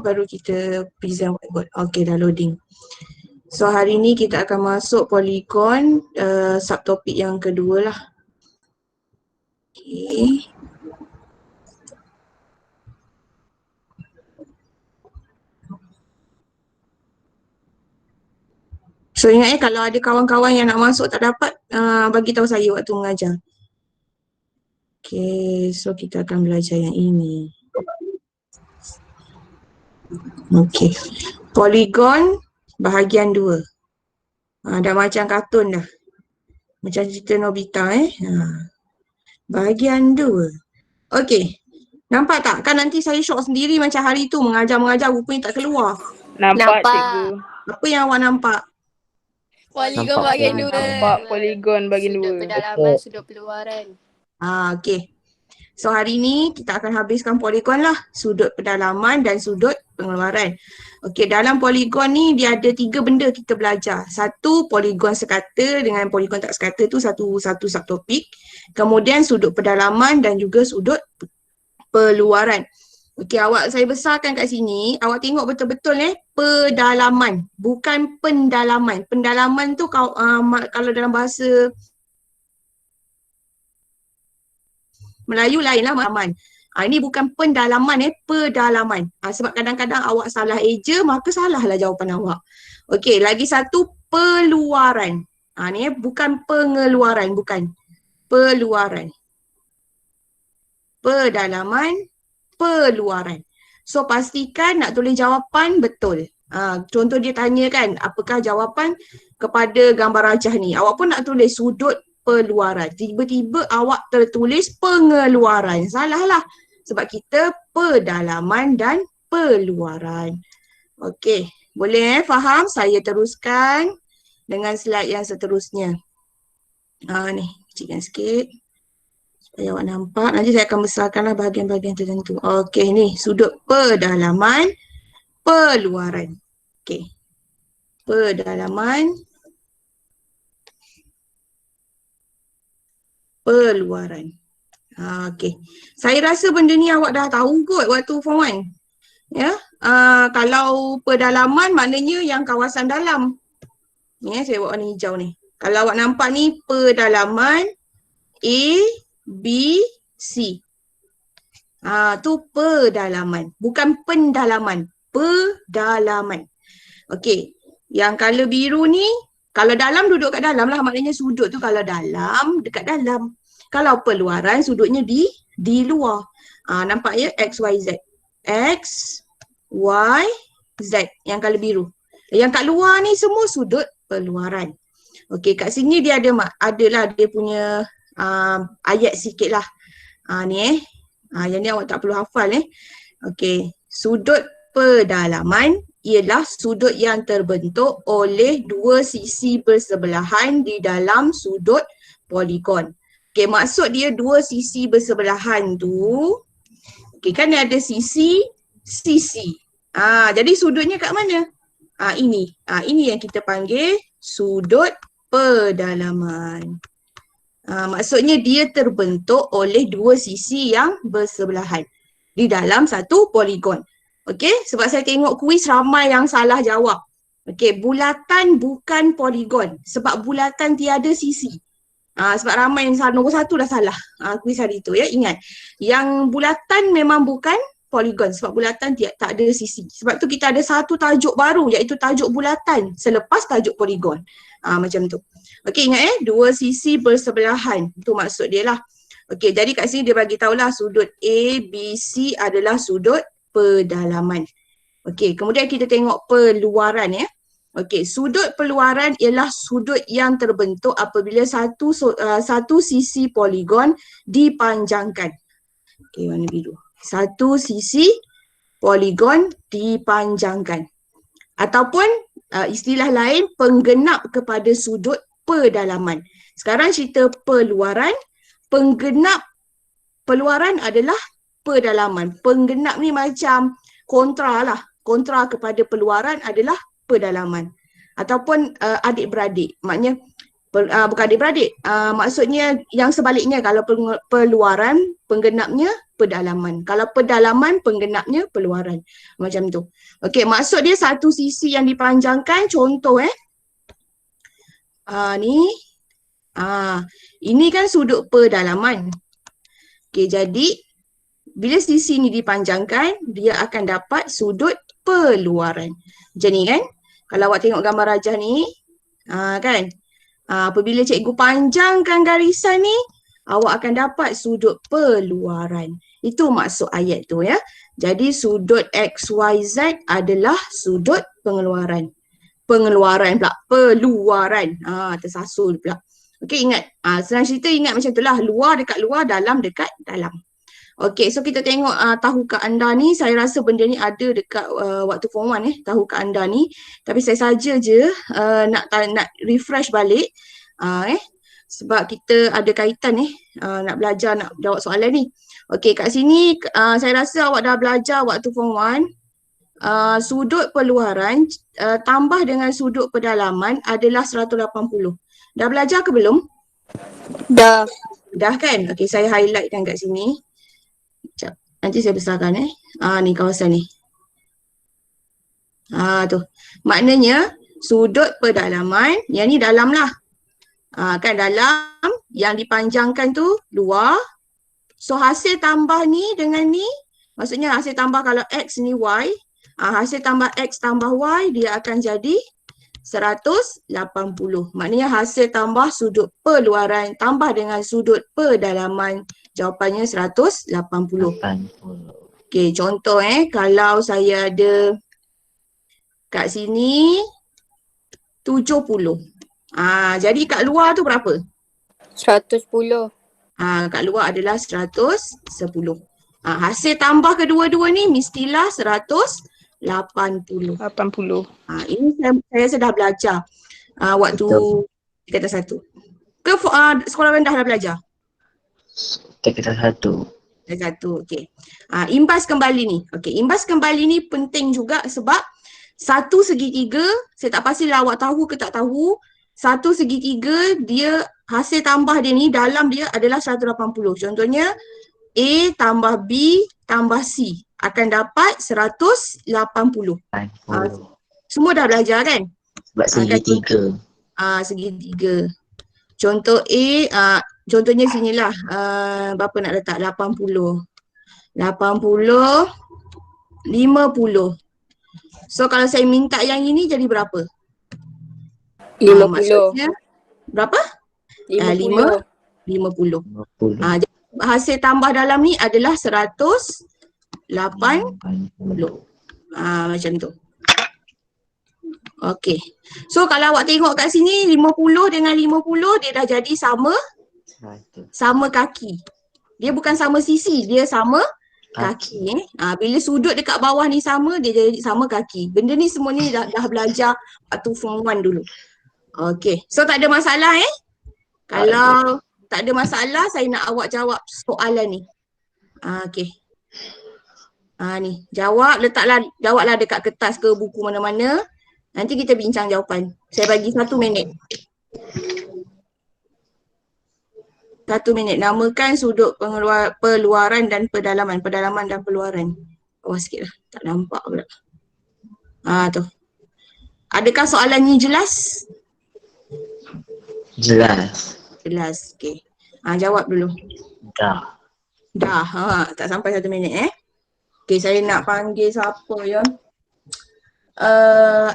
baru kita present whiteboard. Okay, dah loading. So hari ni kita akan masuk polygon subtopik yang kedua lah. Okay. So ingat kalau ada kawan-kawan yang nak masuk tak dapat, bagi tahu saya waktu mengajar. Okay, so kita akan belajar yang ini. Okay, polygon bahagian 2. Dah macam kartun dah. Macam cerita Nobita Bahagian 2. Okay, nampak tak? Kan nanti saya shock sendiri macam hari tu mengajar-mengajar rupanya tak keluar. Nampak cikgu. Apa yang awak nampak? Poligon bahagian 2. Nampak poligon bahagian 2. Sudut pendalaman, sudut peluaran. Okay. So hari ni kita akan habiskan poligon lah. Sudut pendalaman dan sudut pengeluaran. Okay, dalam poligon ni dia ada 3 benda kita belajar. Satu, poligon sekata dengan poligon tak sekata tu satu subtopik. Kemudian sudut pendalaman dan juga sudut peluaran. Okay, awak saya besarkan kat sini. Awak tengok betul-betul pedalaman. Bukan pendalaman. Pendalaman tu kalau dalam bahasa Melayu lainlah pendalaman. Ini bukan pendalaman pedalaman. Sebab kadang-kadang awak salah eja, maka salahlah jawapan awak. Okey, lagi satu peluaran. Ni bukan pengeluaran, bukan. Peluaran. Pedalaman, peluaran. So pastikan nak tulis jawapan betul. Contoh dia tanya kan, apakah jawapan kepada gambar rajah ni? Awak pun nak tulis sudut peluaran. Tiba-tiba awak tertulis pengeluaran. Salah lah. Sebab kita pedalaman dan peluaran. Okey. Boleh faham? Saya teruskan dengan slide yang seterusnya. Ni, kecilkan sikit. Supaya awak nampak. Nanti saya akan besarkanlah bahagian-bahagian tertentu. Okey, ni sudut pedalaman, peluaran. Okey. Pedalaman, peluaran. Okey. Saya rasa benda ni awak dah tahu kot waktu form 1. Ya. Kalau pedalaman maknanya yang kawasan dalam. Ni saya buat warna hijau ni. Kalau awak nampak ni pedalaman A, B, C. Tu pedalaman. Bukan pendalaman. Pedalaman. Okey. Yang color biru ni kalau dalam duduk kat dalam lah, maknanya sudut tu kalau dalam, dekat dalam. Kalau peluaran, sudutnya di luar. Nampak ya? X, Y, Z. X, Y, Z. Yang color biru. Yang kat luar ni semua sudut peluaran. Okey, kat sini dia adalah dia punya ayat sikit lah. Ni yang ni awak tak perlu hafal Okey, sudut pedalaman ialah sudut yang terbentuk oleh dua sisi bersebelahan di dalam sudut poligon. Okey, maksud dia dua sisi bersebelahan tu, okey kan dia ada sisi. Jadi sudutnya kat mana? Ini. Ini yang kita panggil sudut pedalaman. Maksudnya dia terbentuk oleh dua sisi yang bersebelahan di dalam satu poligon. Okey, sebab saya tengok kuis ramai yang salah jawab. Okey, bulatan bukan poligon sebab bulatan tiada sisi. Sebab ramai yang nombor 1 dah salah kuis hari tu ya. Ingat, yang bulatan memang bukan poligon sebab bulatan tak ada sisi. Sebab tu kita ada satu tajuk baru iaitu tajuk bulatan selepas tajuk poligon. Macam tu. Okey, ingat dua sisi bersebelahan. Itu maksud dia lah. Okey, jadi kat sini dia bagi tahulah sudut A, B, C adalah sudut pedalaman. Okey, kemudian kita tengok peluaran ya. Okey, sudut peluaran ialah sudut yang terbentuk apabila satu sisi poligon dipanjangkan. Okey, warna biru. Satu sisi poligon dipanjangkan. Ataupun istilah lain penggenap kepada sudut pedalaman. Sekarang cerita peluaran. Penggenap peluaran adalah pedalaman. Penggenap ni macam kontra lah. Kontra kepada peluaran adalah pedalaman. Ataupun adik-beradik. Maknanya Bukan adik-beradik. Maksudnya yang sebaliknya, kalau peluaran, penggenapnya pedalaman. Kalau pedalaman, penggenapnya peluaran. Macam tu. Okey, maksud dia satu sisi yang dipanjangkan, contoh ni. Ini kan sudut pedalaman. Okey, jadi bila sisi ni dipanjangkan, dia akan dapat sudut peluaran. Macam ni kan? Kalau awak tengok gambar rajah ni, kan? Apabila cikgu panjangkan garisan ni, awak akan dapat sudut peluaran. Itu maksud ayat tu ya. Jadi sudut XYZ adalah sudut pengeluaran. Pengeluaran pula, peluaran. Tersasul pula. Okey, ingat. Senang cerita ingat macam itulah. Luar dekat luar, dalam dekat dalam. Okey, so kita tengok tahukah anda ni, saya rasa benda ni ada dekat waktu form 1 tahukah anda ni. Tapi saya saja je nak refresh balik sebab kita ada kaitan nak belajar, nak jawab soalan ni. Okey, kat sini saya rasa awak dah belajar waktu form 1. Sudut peluaran tambah dengan sudut pedalaman adalah 180. Dah belajar ke belum? Dah. Dah kan? Okey, saya highlightkan kat sini. Sekejap. Nanti saya besarkan ni kawasan ni. Tu. Maknanya sudut pedalaman, yang ni dalam lah. Kan dalam, yang dipanjangkan tu luar. So hasil tambah ni dengan ni, maksudnya hasil tambah kalau X ni Y, hasil tambah X tambah Y dia akan jadi 180. Maknanya hasil tambah sudut peluaran tambah dengan sudut pedalaman, jawapannya 180. Okey, contoh kalau saya ada kat sini 70. Jadi kat luar tu berapa? 110. Kat luar adalah 110. Hasil tambah kedua-dua ni mestilah 180. 80. Ini saya sudah belajar waktu tingkatan 1. Ke sekolah rendah dah belajar? Tingkatan 1. Tingkatan 1, okey. Imbas kembali ni. Okey, imbas kembali ni penting juga sebab satu segitiga, saya tak pastilah awak tahu ke tak tahu, satu segitiga dia hasil tambah dia ni dalam dia adalah 180. Contohnya A tambah B tambah C akan dapat 180. Semua dah belajar kan? Sebab segitiga. Segitiga. Contoh A, contohnya sinilah, berapa nak letak? 80. 50. So kalau saya minta yang ini jadi berapa? 50. Maksudnya berapa? 50. 50. Jadi hasil tambah dalam ni adalah 180. Macam tu. Okey. So kalau awak tengok kat sini 50 dengan 50 dia dah jadi sama kaki. Dia bukan sama sisi, dia sama kaki. Bila sudut dekat bawah ni sama, dia jadi sama kaki. Benda ni semua ni dah belajar waktu form 1 dulu. Okey. So tak ada masalah Kalau tak ada masalah, saya nak awak jawab soalan ni. Okey. Ni, jawablah dekat kertas ke buku mana-mana. Nanti kita bincang jawapan. Saya bagi 1 minit. 1 minit. Namakan sudut peluaran dan pedalaman. Pedalaman dan peluaran. Awas sikit lah. Tak nampak pula. Tu. Adakah soalan ni jelas? Jelas. Jelas. Okey. Jawab dulu. Dah. Tak sampai 1 minit Okey, saya nak panggil siapa ya?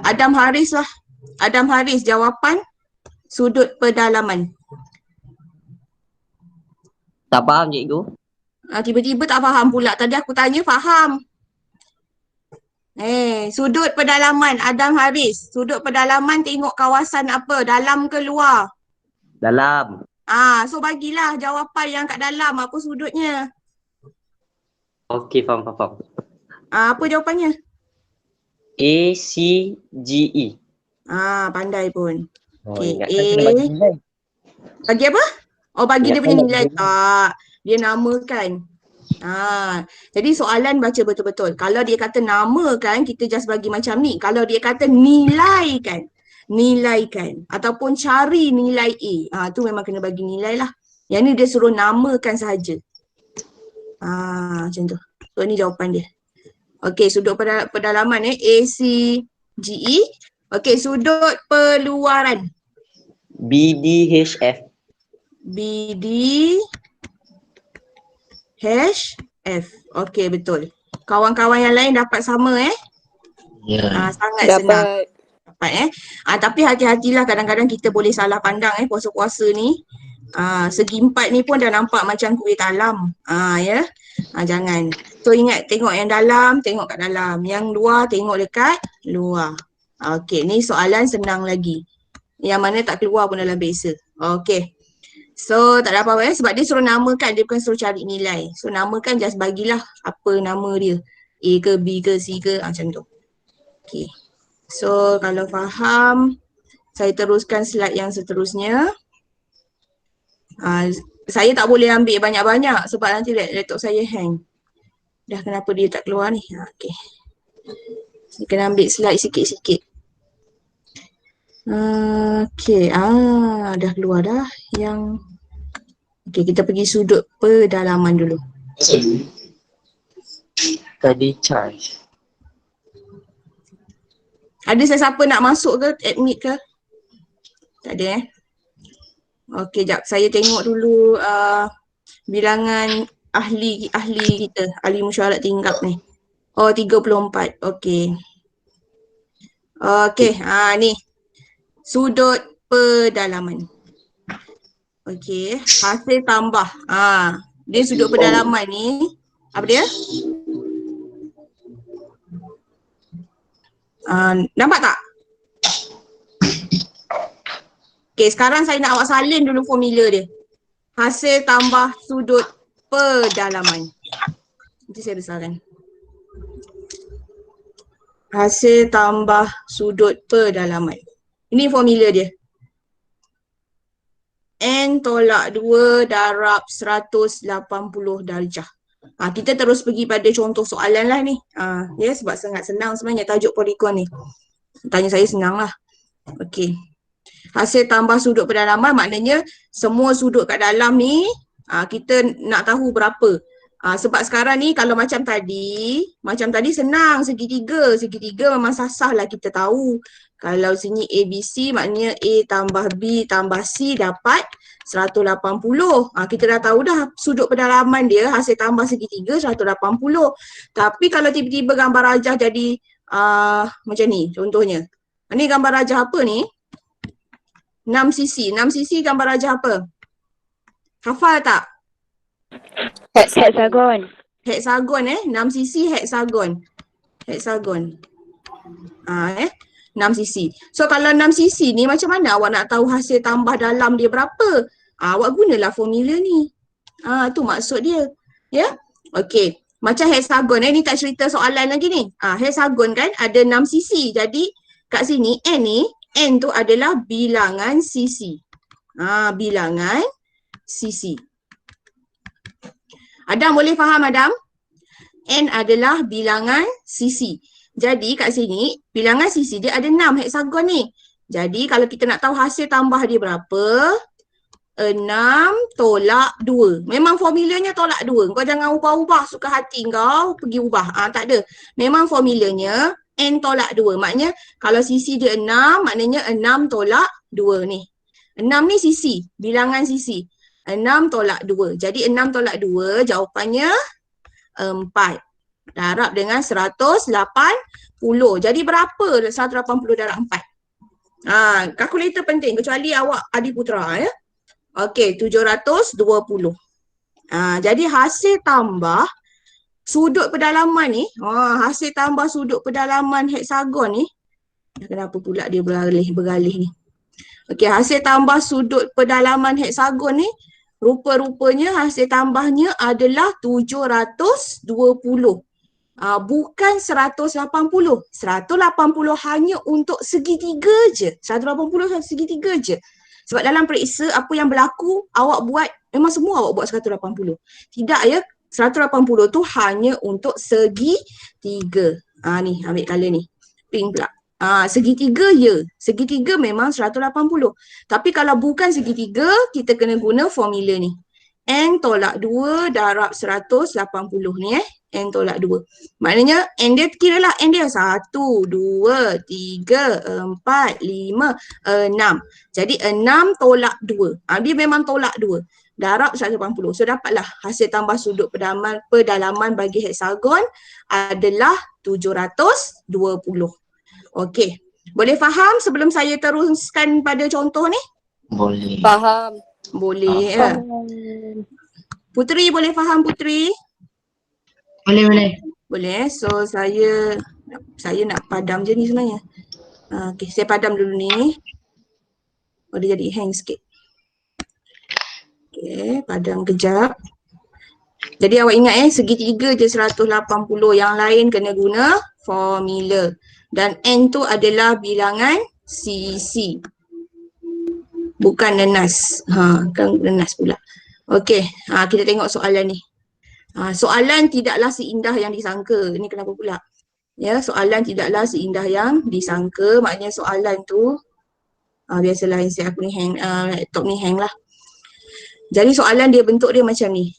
Adam Haris lah. Adam Haris, jawapan sudut pedalaman. Tak faham cikgu. Tiba-tiba tak faham pula. Tadi aku tanya faham. Sudut pedalaman, Adam Haris. Sudut pedalaman tengok kawasan apa? Dalam ke luar? Dalam. So bagilah jawapan yang kat dalam. Apa sudutnya? Okey, faham. Apa jawapannya? ACGE. Pandai pun. Okey, Ingatkan kena bagi nilai. Bagi apa? Bagi dia punya Ingatkan nilai. Dia namakan. Jadi soalan baca betul-betul. Kalau dia kata namakan, kita just bagi macam ni. Kalau dia kata nilaikan. nilaikan ataupun cari nilai A. Tu memang kena bagi nilai lah. Yang ni dia suruh namakan sahaja. Macam tu. So ni jawapan dia. Okey, sudut pedalaman ACGE. Okey, sudut peluaran. BDHF. BDHF. Okey, betul. Kawan-kawan yang lain dapat sama Ya. sangat senang. Dapat. Tapi hati-hatilah, kadang-kadang kita boleh salah pandang puasa-puasa ni. Segi 4 ni pun dah nampak macam kuih talam. Ya. Jangan. So ingat, tengok yang dalam, tengok kat dalam. Yang luar, tengok dekat luar. Okey, ni soalan senang lagi. Yang mana tak keluar pun dalam biasa. Okey. So tak ada apa-apa sebab dia suruh namakan, dia bukan suruh cari nilai. So namakan, just bagilah apa nama dia. A ke B ke C ke macam tu. Okey. So kalau faham, saya teruskan slide yang seterusnya. Saya tak boleh ambil banyak-banyak sebab nanti laptop saya hang. Dah kenapa dia tak keluar ni? Okey. Saya kena ambil slide sikit-sikit. Okey. Dah keluar dah yang. Okey, kita pergi sudut pedalaman dulu. Tadi charge. Ada sesiapa nak masuk ke, admit ke? Tak ada Okey, jap. Saya tengok dulu bilangan ahli kita, ahli mesyuarat tingkap ni. 34. Okey. Okey, ni. Sudut pedalaman. Okey, hasil tambah. Dia sudut pedalaman ni, apa dia? Nampak tak? Okay, sekarang saya nak awak salin dulu formula dia. Hasil tambah sudut pedalaman. Nanti saya besarkan. Hasil tambah sudut pedalaman. Ini formula dia. N tolak 2 darab 180 darjah. Kita terus pergi pada contoh soalan lah ni. Sebab sangat senang sebenarnya tajuk poligon ni. Tanya saya senang lah. Okey. Hasil tambah sudut pedalaman maknanya semua sudut kat dalam ni kita nak tahu berapa. Sebab sekarang ni kalau macam tadi senang segitiga. Segitiga memang sasah lah kita tahu. Kalau sini ABC maknanya A tambah B tambah C dapat 180. Kita dah tahu dah sudut pedalaman dia hasil tambah segitiga 180. Tapi kalau tiba-tiba gambar rajah jadi macam ni contohnya. Ni gambar rajah apa ni? 6 sisi. 6 sisi gambar rajah apa? Hafal tak? Heksagon. Heksagon 6 sisi heksagon. Heksagon. 6 sisi. So kalau 6 sisi ni macam mana awak nak tahu hasil tambah dalam dia berapa? Awak gunalah formula ni. Tu maksud dia. Ya? Okey. Macam heksagon ni tak cerita soalan lagi ni. Heksagon kan ada 6 sisi. Jadi kat sini N ni, N tu adalah bilangan sisi. Bilangan sisi. Adam boleh faham Adam? N adalah bilangan sisi. Jadi kat sini bilangan sisi dia ada 6 heksagon ni. Jadi kalau kita nak tahu hasil tambah dia berapa, 6 tolak 2. Memang formulanya tolak 2. Kau jangan ubah-ubah suka hati kau pergi ubah. Tak ada. Memang formulanya N tolak 2. Maknanya kalau sisi dia 6, maknanya 6 tolak 2 ni. 6 ni sisi, bilangan sisi. 6 tolak 2. Jadi 6 tolak 2 jawapannya 4. Darab dengan 180. Jadi berapa 180 darab 4? Kalkulator penting kecuali awak adiputra ya. Okey, 720. Jadi hasil tambah sudut pedalaman ni, hasil tambah sudut pedalaman heksagon ni. Kenapa pula dia beralih ni? Okey, hasil tambah sudut pedalaman heksagon ni rupa-rupanya hasil tambahnya adalah 720. Bukan 180. 180 hanya untuk segitiga je. 180 segitiga je. Sebab dalam periksa apa yang berlaku awak buat, memang semua awak buat 180. Tidak ya, 180 tu hanya untuk segitiga. Ni ambil color ni. Pink pula. Segitiga ya. Segitiga memang 180. Tapi kalau bukan segitiga, kita kena guna formula ni. N tolak 2 darab 180 ni N tolak 2. Maknanya N dia kiralah N dia 1, 2, 3, 4, 5, 6. Jadi 6 tolak 2. Dia memang tolak 2. Darab 180. So dapatlah hasil tambah sudut pedalaman bagi heksagon adalah 720. Okey. Boleh faham sebelum saya teruskan pada contoh ni? Boleh. Faham. Boleh ya. Putri boleh faham Putri? Boleh. Boleh. So saya nak padam je ni sebenarnya. Okey, saya padam dulu ni. Dia jadi hang sikit. Okey, padam kejap. Jadi awak ingat segitiga je 180, yang lain kena guna formula. Dan N tu adalah bilangan sisi. Bukan nenas. Kan nenas pula. Okey, kita tengok soalan ni. Soalan tidaklah seindah yang disangka. Ini kenapa pula? Ya, soalan tidaklah seindah yang disangka. Maknanya soalan tu biasalah aku ni hang, laptop ni hang lah. Jadi soalan dia bentuk dia macam ni.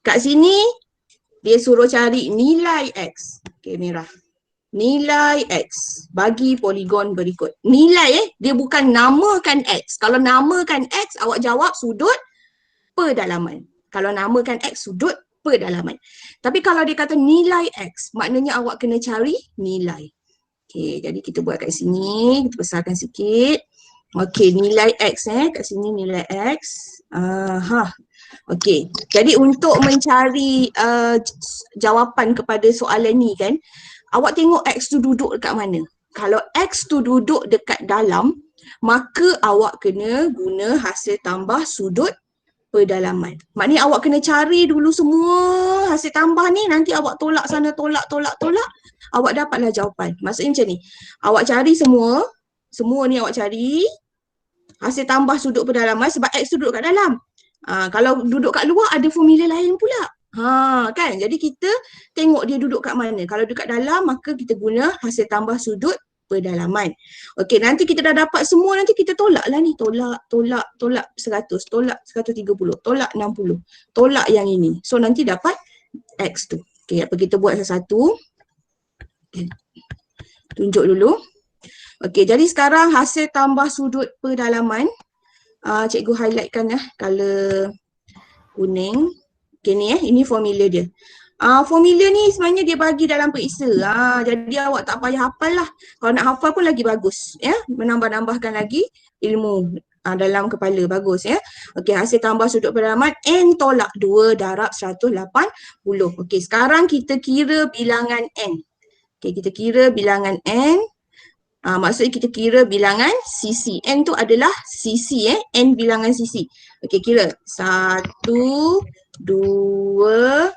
Kat sini dia suruh cari nilai X. Okey, merah. Nilai X bagi poligon berikut. Nilai dia bukan namakan X. Kalau namakan X, awak jawab sudut pedalaman. Kalau namakan X, sudut pedalaman. Tapi kalau dia kata nilai X, maknanya awak kena cari nilai. Okey, jadi kita buat kat sini, kita besarkan sikit. Okey, nilai X kat sini nilai X. Okey, jadi untuk mencari jawapan kepada soalan ni kan, awak tengok X tu duduk dekat mana. Kalau X tu duduk dekat dalam, maka awak kena guna hasil tambah sudut pedalaman. Maknanya awak kena cari dulu semua hasil tambah ni, nanti awak tolak sana, tolak, awak dapatlah jawapan. Maksudnya macam ni, awak cari semua ni awak cari hasil tambah sudut pedalaman sebab X tu duduk kat dalam. Kalau duduk kat luar ada formula lain pula. Kan? Jadi kita tengok dia duduk kat mana. Kalau dekat dalam maka kita guna hasil tambah sudut pedalaman. Okey, nanti kita dah dapat semua, nanti kita tolak lah ni. Tolak 100, tolak 130, tolak 60, tolak yang ini. So nanti dapat X tu. Okey, apa kita buat satu-satu. Okay. Tunjuk dulu. Okey, jadi sekarang hasil tambah sudut pedalaman. Cikgu highlightkan color kuning. Okay ni ini formula dia. Formula ni sebenarnya dia bagi dalam periksa. Jadi awak tak payah hafal lah. Kalau nak hafal pun lagi bagus. Ya, menambah-nambahkan lagi ilmu dalam kepala. Bagus ya. Okey, hasil tambah sudut pedalaman N tolak 2 darab 180. Okey, sekarang kita kira bilangan N. Okey, kita kira bilangan N. Maksudnya kita kira bilangan sisi. N tu adalah sisi N bilangan sisi. Okey, kira 1, 2,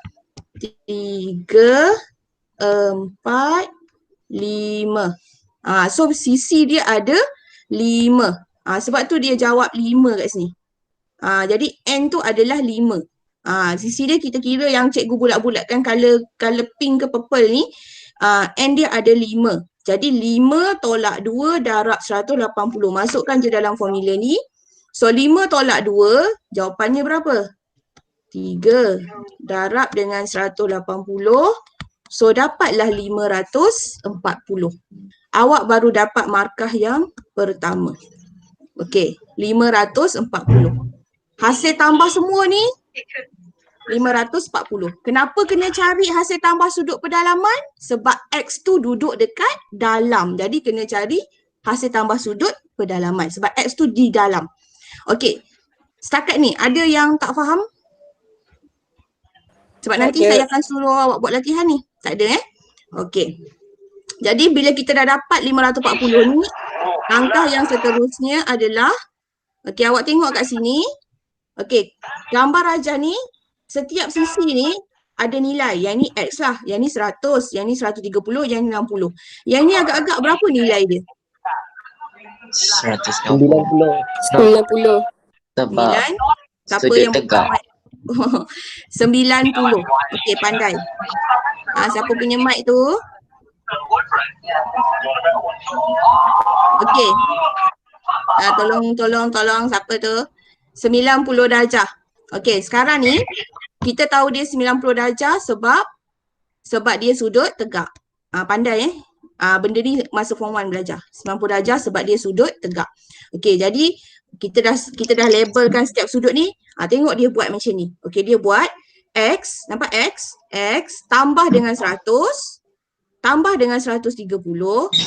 3, 4, 5. So sisi dia ada 5. Sebab tu dia jawab 5 kat sini. Jadi N tu adalah 5. Sisi dia kita kira yang cikgu bulat-bulatkan color pink ke purple ni. N dia ada 5. Jadi 5 tolak 2 darab 180. Masukkan je dalam formula ni. So 5 tolak 2, jawapannya berapa? 3 darab dengan 180. So dapatlah 540. Awak baru dapat markah yang pertama. Okey, 540. Hasil tambah semua ni 540. Kenapa kena cari hasil tambah sudut pedalaman? Sebab X tu duduk dekat dalam. Jadi kena cari hasil tambah sudut pedalaman. Sebab X tu di dalam. Okey. Setakat ni ada yang tak faham? Sebab nanti saya akan suruh awak buat latihan ni. Tak ada Okey. Jadi bila kita dah dapat 540 ni, langkah yang seterusnya adalah, okey, awak tengok kat sini. Okey, gambar rajah ni, setiap sisi ni ada nilai. Yang ni X lah, yang ni 100, yang ni 130, yang ni 60. Yang ni agak-agak berapa nilai dia? 190. 90. Sebab Siapa sudut yang tegak. buka mic? 90. Okey, pandai. Siapa punya mic tu? Okey. Tolong siapa tu? 90 darjah. Okey, sekarang ni kita tahu dia 90 darjah sebab dia sudut tegak. Pandai benda ni masa form 1 belajar. 90 darjah sebab dia sudut tegak. Okey, jadi kita dah labelkan setiap sudut ni. Tengok dia buat macam ni. Okey, dia buat X, nampak X? X tambah dengan 100, tambah dengan 130,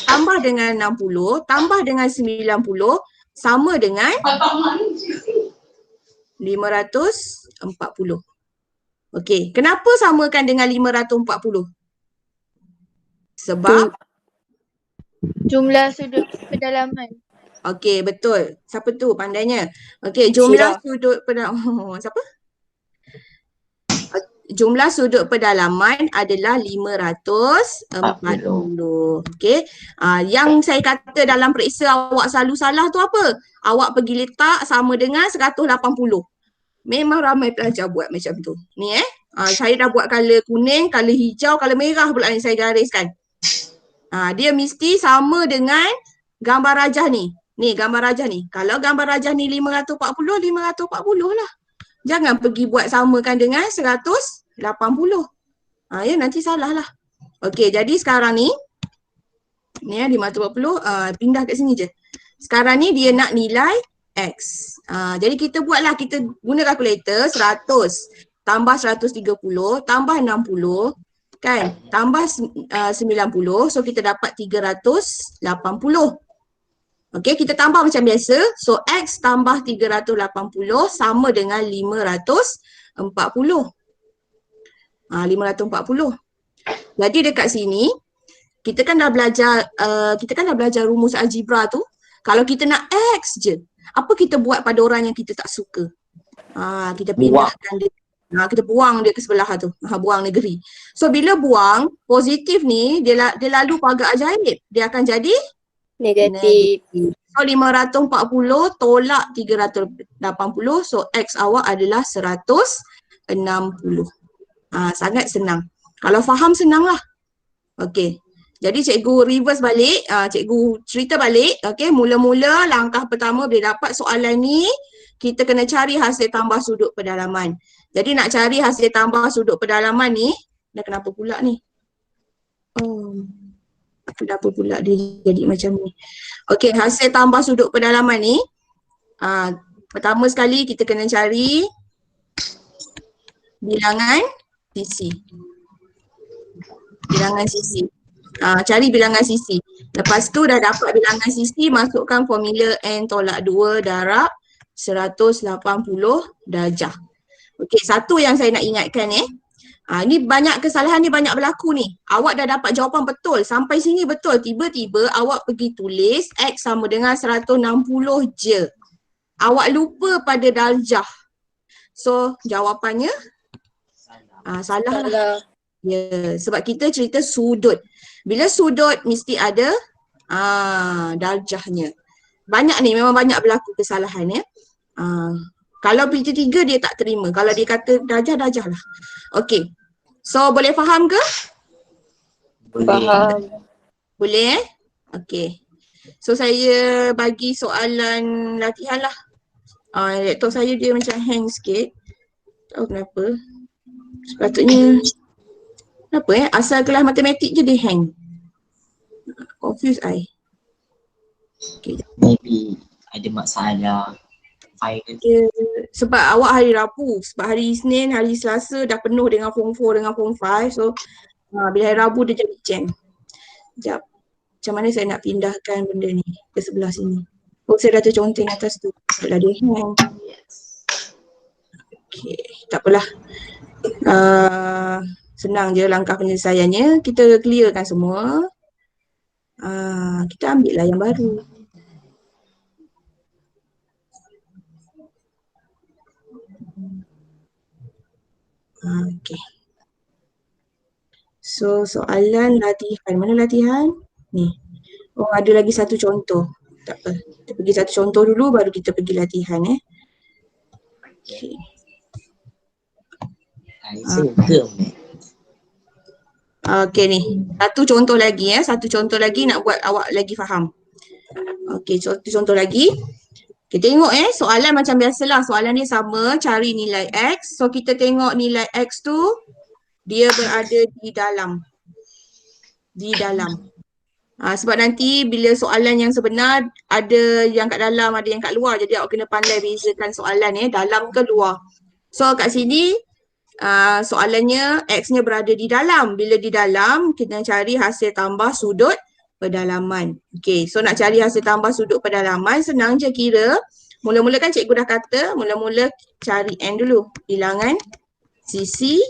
tambah dengan 60, tambah dengan 90, sama dengan 540. Okey, kenapa samakan dengan 540? Sebab Jumlah sudut pedalaman. okey, betul. Siapa tu pandainya? Okey, jumlah sudut pedalaman. Siapa? Jumlah sudut pedalaman adalah 540. Okey. Yang saya kata dalam periksa awak selalu salah tu apa? Awak pergi letak sama dengan 180. Memang ramai pelajar buat macam tu. Ni saya dah buat color kuning, color hijau, color merah pula ni saya gariskan. Dia mesti sama dengan gambar rajah ni. Ni gambar rajah ni. Kalau gambar rajah ni 540 lah. Jangan pergi buat samakan dengan 180. Ya nanti salah lah. Okey, jadi sekarang ni 540 pindah kat sini je. Sekarang ni dia nak nilai X. Jadi kita buatlah, kita guna kalkulator 100 tambah 130 tambah 60 kan, tambah 90, so kita dapat 380. Okey, kita tambah macam biasa. So X tambah 380 sama dengan 540. 540. Jadi dekat sini kita kan dah belajar rumus algebra tu. Kalau kita nak X je, apa kita buat pada orang yang kita tak suka? Kita pindahkan dia. Kita buang dia ke sebelah tu. Buang negeri. So bila buang, positif ni dia lalu pagar ajaib. Dia akan jadi Negatif. So 540 tolak 380. So X awak adalah 160. Sangat senang. Kalau faham senang lah. Okey. Jadi cikgu reverse balik, cikgu cerita balik. Okey, mula-mula langkah pertama bila dapat soalan ni, kita kena cari hasil tambah sudut pedalaman. Jadi nak cari hasil tambah sudut pedalaman ni, dah kenapa pula ni? Kenapa pula dia jadi macam ni? Okey, hasil tambah sudut pedalaman ni, pertama sekali kita kena cari bilangan sisi. Bilangan sisi. Cari bilangan sisi. Lepas tu dah dapat bilangan sisi, masukkan formula N tolak 2 darab 180 darjah. Okey, satu yang saya nak ingatkan ni banyak kesalahan ni banyak berlaku ni. Awak dah dapat jawapan betul. Sampai sini betul. Tiba-tiba awak pergi tulis X sama dengan 160 je. Awak lupa pada darjah. So jawapannya salah lah. Ya, sebab kita cerita sudut. Bila sudut mesti ada darjahnya. Banyak ni, memang banyak berlaku kesalahan ya. Kalau PT3 dia tak terima. Kalau dia kata darjah lah. Okey. So boleh faham ke? Faham. Boleh Okey. So saya bagi soalan latihan lah. Laptop saya dia macam hang sikit. Tahu kenapa. Sepatutnya kenapa asal kelas matematik je dia hang. Confuse I. Okay. Maybe ada masalah virus. Sebab awak hari Rabu, sebab hari Isnin, hari Selasa dah penuh dengan form 4 dengan form 5. So bila hari Rabu dia jadi jam. Sekejap. Macam mana saya nak pindahkan benda ni ke sebelah sini. Saya dah terconteng atas tu. Taklah dia hang. Okay, tak apalah. Senang je langkah penyelesaiannya. Kita clearkan semua. Kita ambil lah yang baru. Okay. So soalan latihan. Mana latihan? Ni. Ada lagi satu contoh. Tak apa. Kita pergi satu contoh dulu baru kita pergi latihan Okay. Saya suka Okey ni. Satu contoh lagi satu contoh lagi nak buat awak lagi faham. Okey, contoh lagi. Kita tengok soalan macam biasalah. Soalan dia sama, cari nilai X. So kita tengok nilai X tu dia berada di dalam. Di dalam. Sebab nanti bila soalan yang sebenar ada yang kat dalam, ada yang kat luar. Jadi awak kena pandai bezakan soalan dalam ke luar. So kat sini soalannya X-nya berada di dalam. Bila di dalam, kita cari hasil tambah sudut pedalaman. Okay, so nak cari hasil tambah sudut pedalaman, senang je kira. Mula-mula kan cikgu dah kata, mula-mula cari N dulu. Bilangan sisi.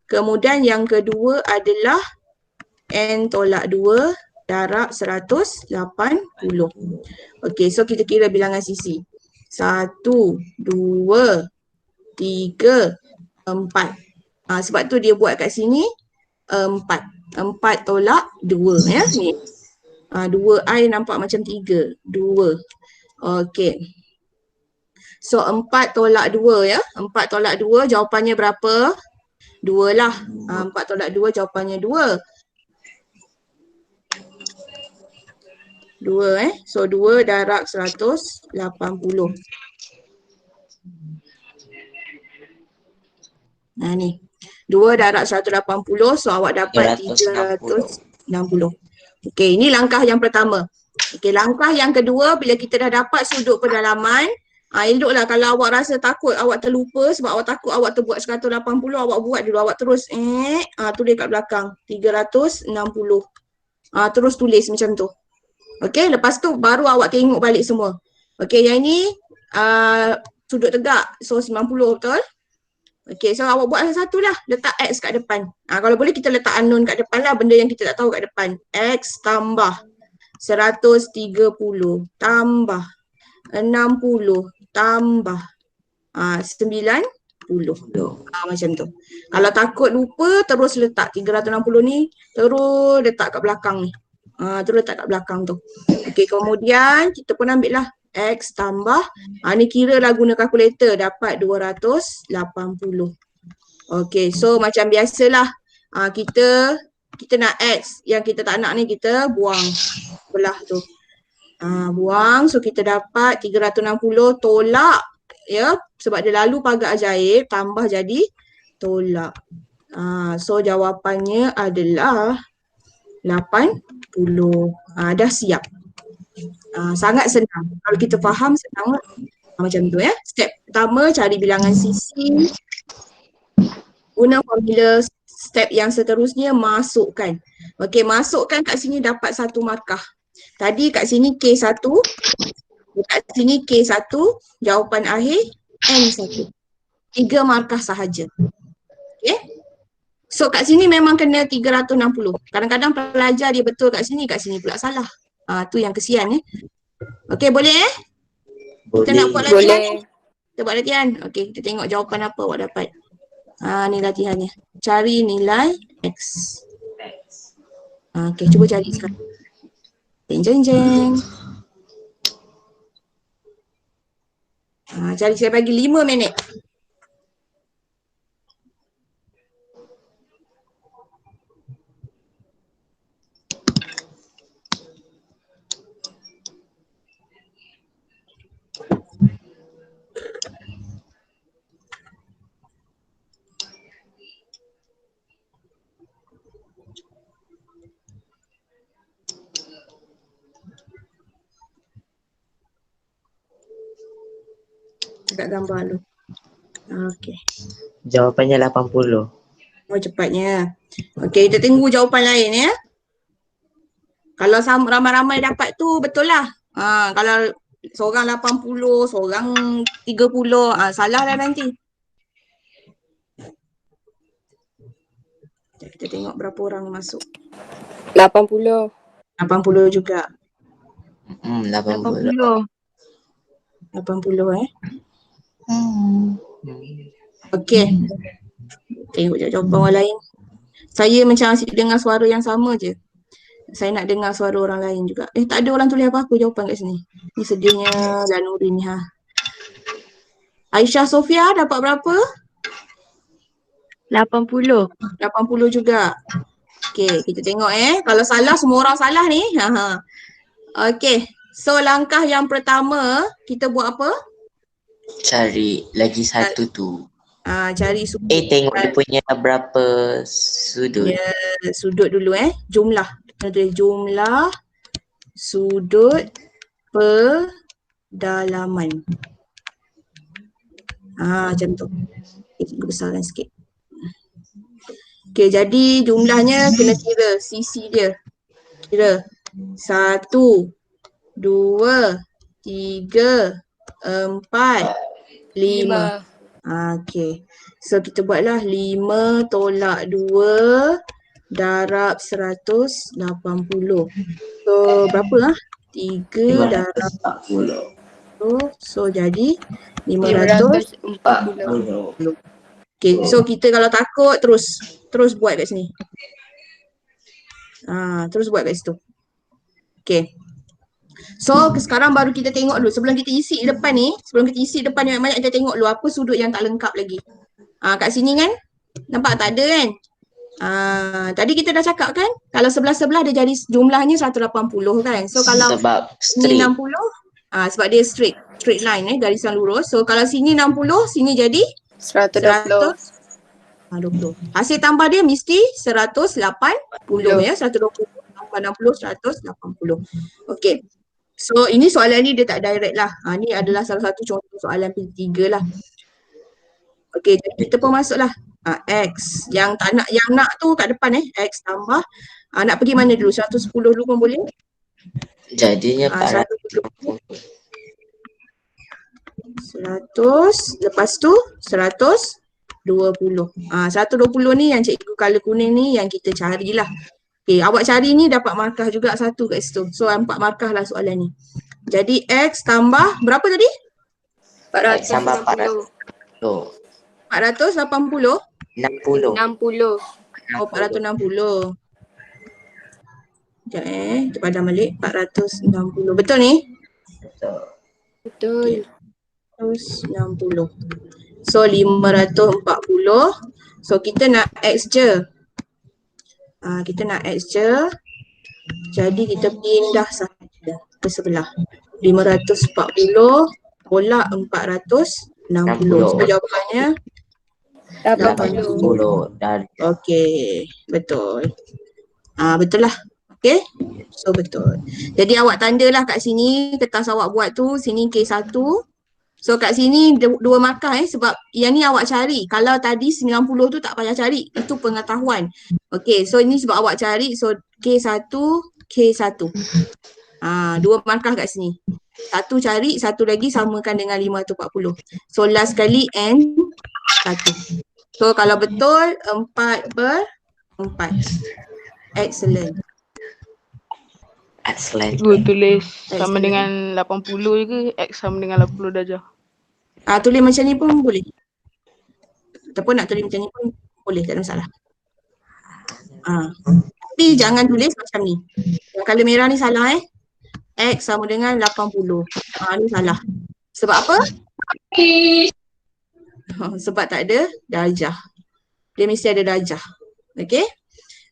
Kemudian yang kedua adalah N tolak 2 darab 180. Okay, so kita kira bilangan sisi. 1, 2, 3, 4. Sebab tu dia buat kat sini 4. 4 tolak 2 ni. 2I nampak macam 3. 2. Okey. So 4 tolak 2 4 tolak 2 jawapannya berapa? 2 lah. 4 tolak 2 jawapannya 2. 2 So 2 darab 180. Ni. 2 darab 180, so awak dapat 360. Okey, ini langkah yang pertama. Okey, langkah yang kedua, bila kita dah dapat sudut pedalaman, eloklah kalau awak rasa takut, awak terlupa sebab awak takut awak terbuat 180, awak buat dulu, awak terus tulis kat belakang 360. Terus tulis macam tu. Okey, lepas tu baru awak tengok balik semua. Okey, yang ini sudut tegak, so 90 betul? Okey, so awak buat satu lah, letak X kat depan. Kalau boleh kita letak unknown kat depan lah, benda yang kita tak tahu kat depan. X tambah 130 tambah 60 tambah 90. Macam tu. Kalau takut lupa, terus letak 360 ni, terus letak kat belakang ni. Terus letak kat belakang tu. Okey, kemudian kita pun ambil lah X tambah, ni kira lah guna kalkulator, dapat 280. Okey, so macam biasalah, kita nak X, yang kita tak nak ni kita buang belah tu. Buang, so kita dapat 360 tolak, sebab dia lalu pagar ajaib, tambah jadi tolak. So jawapannya adalah 80. Dah siap. Sangat senang. Kalau kita faham, senang lah. Macam tu Step pertama, cari bilangan sisi. Guna formula. Step yang seterusnya, masukkan. Okey, masukkan kat sini dapat satu markah. Tadi kat sini K1. Kat sini K1. Jawapan akhir N1. 3 markah sahaja. Okey. So kat sini memang kena 360. Kadang-kadang pelajar dia betul kat sini pula salah. Tu yang kesian Okey, boleh Kita nak buat latihan. Kita buat latihan. Okey, kita tengok jawapan apa awak dapat. Ni latihannya. Cari nilai X. Okey, cuba cari sekarang. Jeng jeng jeng. Cari, saya bagi 5 minit. Dekat gambar lu. Okey. Jawapannya 80. Cepatnya. Okey, kita tunggu jawapan lain Kalau ramai-ramai dapat tu betul lah. Kalau seorang 80, seorang 30, salah lah nanti. Kita tengok berapa orang masuk. 80. 80 juga. 80. 80 Okey. Tengok jawapan orang lain. Saya macam asyik dengar suara yang sama je. Saya nak dengar suara orang lain juga. Tak ada orang tulis apa-apa jawapan kat sini. Ni sedihnya Zanurin ni Aisyah Sofia dapat berapa? 80. 80 juga. Okay, kita tengok kalau salah semua orang salah ni. Okay, so langkah yang pertama kita buat apa? Cari lagi satu tu. Cari sudut. Tengok dia punya berapa sudut. Ya, sudut dulu jumlah. Jumlah sudut pedalaman. Macam tu. Kita besarkan sikit. Okay, jadi jumlahnya kena kira sisi dia. Kira 1, 2, 3, 4, 5. Okay. So kita buatlah 5 tolak 2 darab 180. So berapa 3 darab 540. So jadi 540. Okay, so kita kalau takut terus buat kat sini. Terus buat kat situ. Okay. So sekarang baru kita tengok dulu sebelum kita isi depan ni, yang banyak-banyak kita tengok dulu apa sudut yang tak lengkap lagi. Kat sini kan nampak tak ada kan? Tadi kita dah cakap kan kalau sebelah-sebelah dia jadi jumlahnya 180 kan. So kalau Sebab sini straight. 60 sebab dia straight line garisan lurus. So kalau sini 60, sini jadi 120. 20. Hasil tambah dia mesti 180 ya, 120 tambah 60 180. Okey. So ini soalan ni dia tak direct lah. Ni adalah salah satu contoh soalan P3 lah. Okey, jadi kita pun masuklah. X yang tak nak, yang nak tu kat depan X tambah. Nak pergi mana dulu? 110 dulu pun boleh. Jadinya 100, lepas tu 120. 120 ni yang cikgu color kuning ni yang kita carilah. Okay, awak cari ni dapat markah juga satu kat situ. So 4 markah lah soalan ni. Jadi X tambah berapa tadi? 400. Sama 400. 480? 60. 60. 460. Sekejap kita padam balik. 460. Betul ni? Betul. 160. So 540. So kita nak X je. Kita nak X je. Jadi kita pindah sahaja ke sebelah. 540 tolak 460. So jawapannya 80. Okey, betul. Betul lah. Okey. So betul. Jadi awak tandalah kat sini kertas awak buat tu, sini K1. So kat sini 2 markah sebab yang ni awak cari. Kalau tadi 90 tu tak payah cari. Itu pengetahuan. Okey, so ini sebab awak cari. So K1, K1. 2 markah kat sini. Satu cari, satu lagi samakan dengan 540. So last kali N 1. So kalau betul 4/4. Excellent. Cikgu tulis sama Excellent. dengan 80 je ke X sama dengan 80 darjah? Tulis macam ni pun boleh. Ataupun nak tulis macam ni pun boleh, tak ada masalah. Tapi jangan tulis macam ni. Yang color merah ni salah X sama dengan 80. Ni salah. Sebab apa? Sebab tak ada darjah. Dia mesti ada darjah. Okey?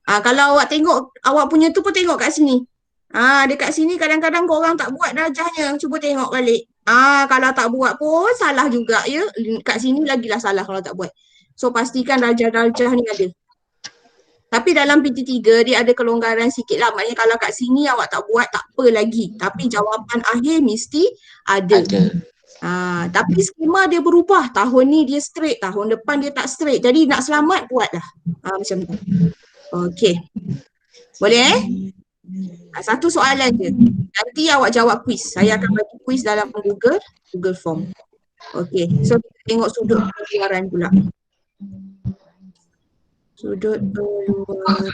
Kalau awak tengok, awak punya tu pun tengok kat sini. Dekat sini kadang-kadang korang tak buat darjahnya. Cuba tengok balik. Kalau tak buat pun salah juga ya. Kat sini lagilah salah kalau tak buat. So pastikan darjah-darjah ni ada. Tapi dalam PT3 dia ada kelonggaran sikit lah. Maknanya kalau kat sini awak tak buat tak apa lagi. Tapi jawapan akhir mesti ada. Tapi skema dia berubah. Tahun ni dia straight, tahun depan dia tak straight. Jadi nak selamat buatlah. Macam tu. Okey. Boleh satu soalan je. Nanti awak jawab quiz. Saya akan bagi quiz dalam Google Form. Okey. So kita tengok sudut keluaran pula. Sudut keluaran.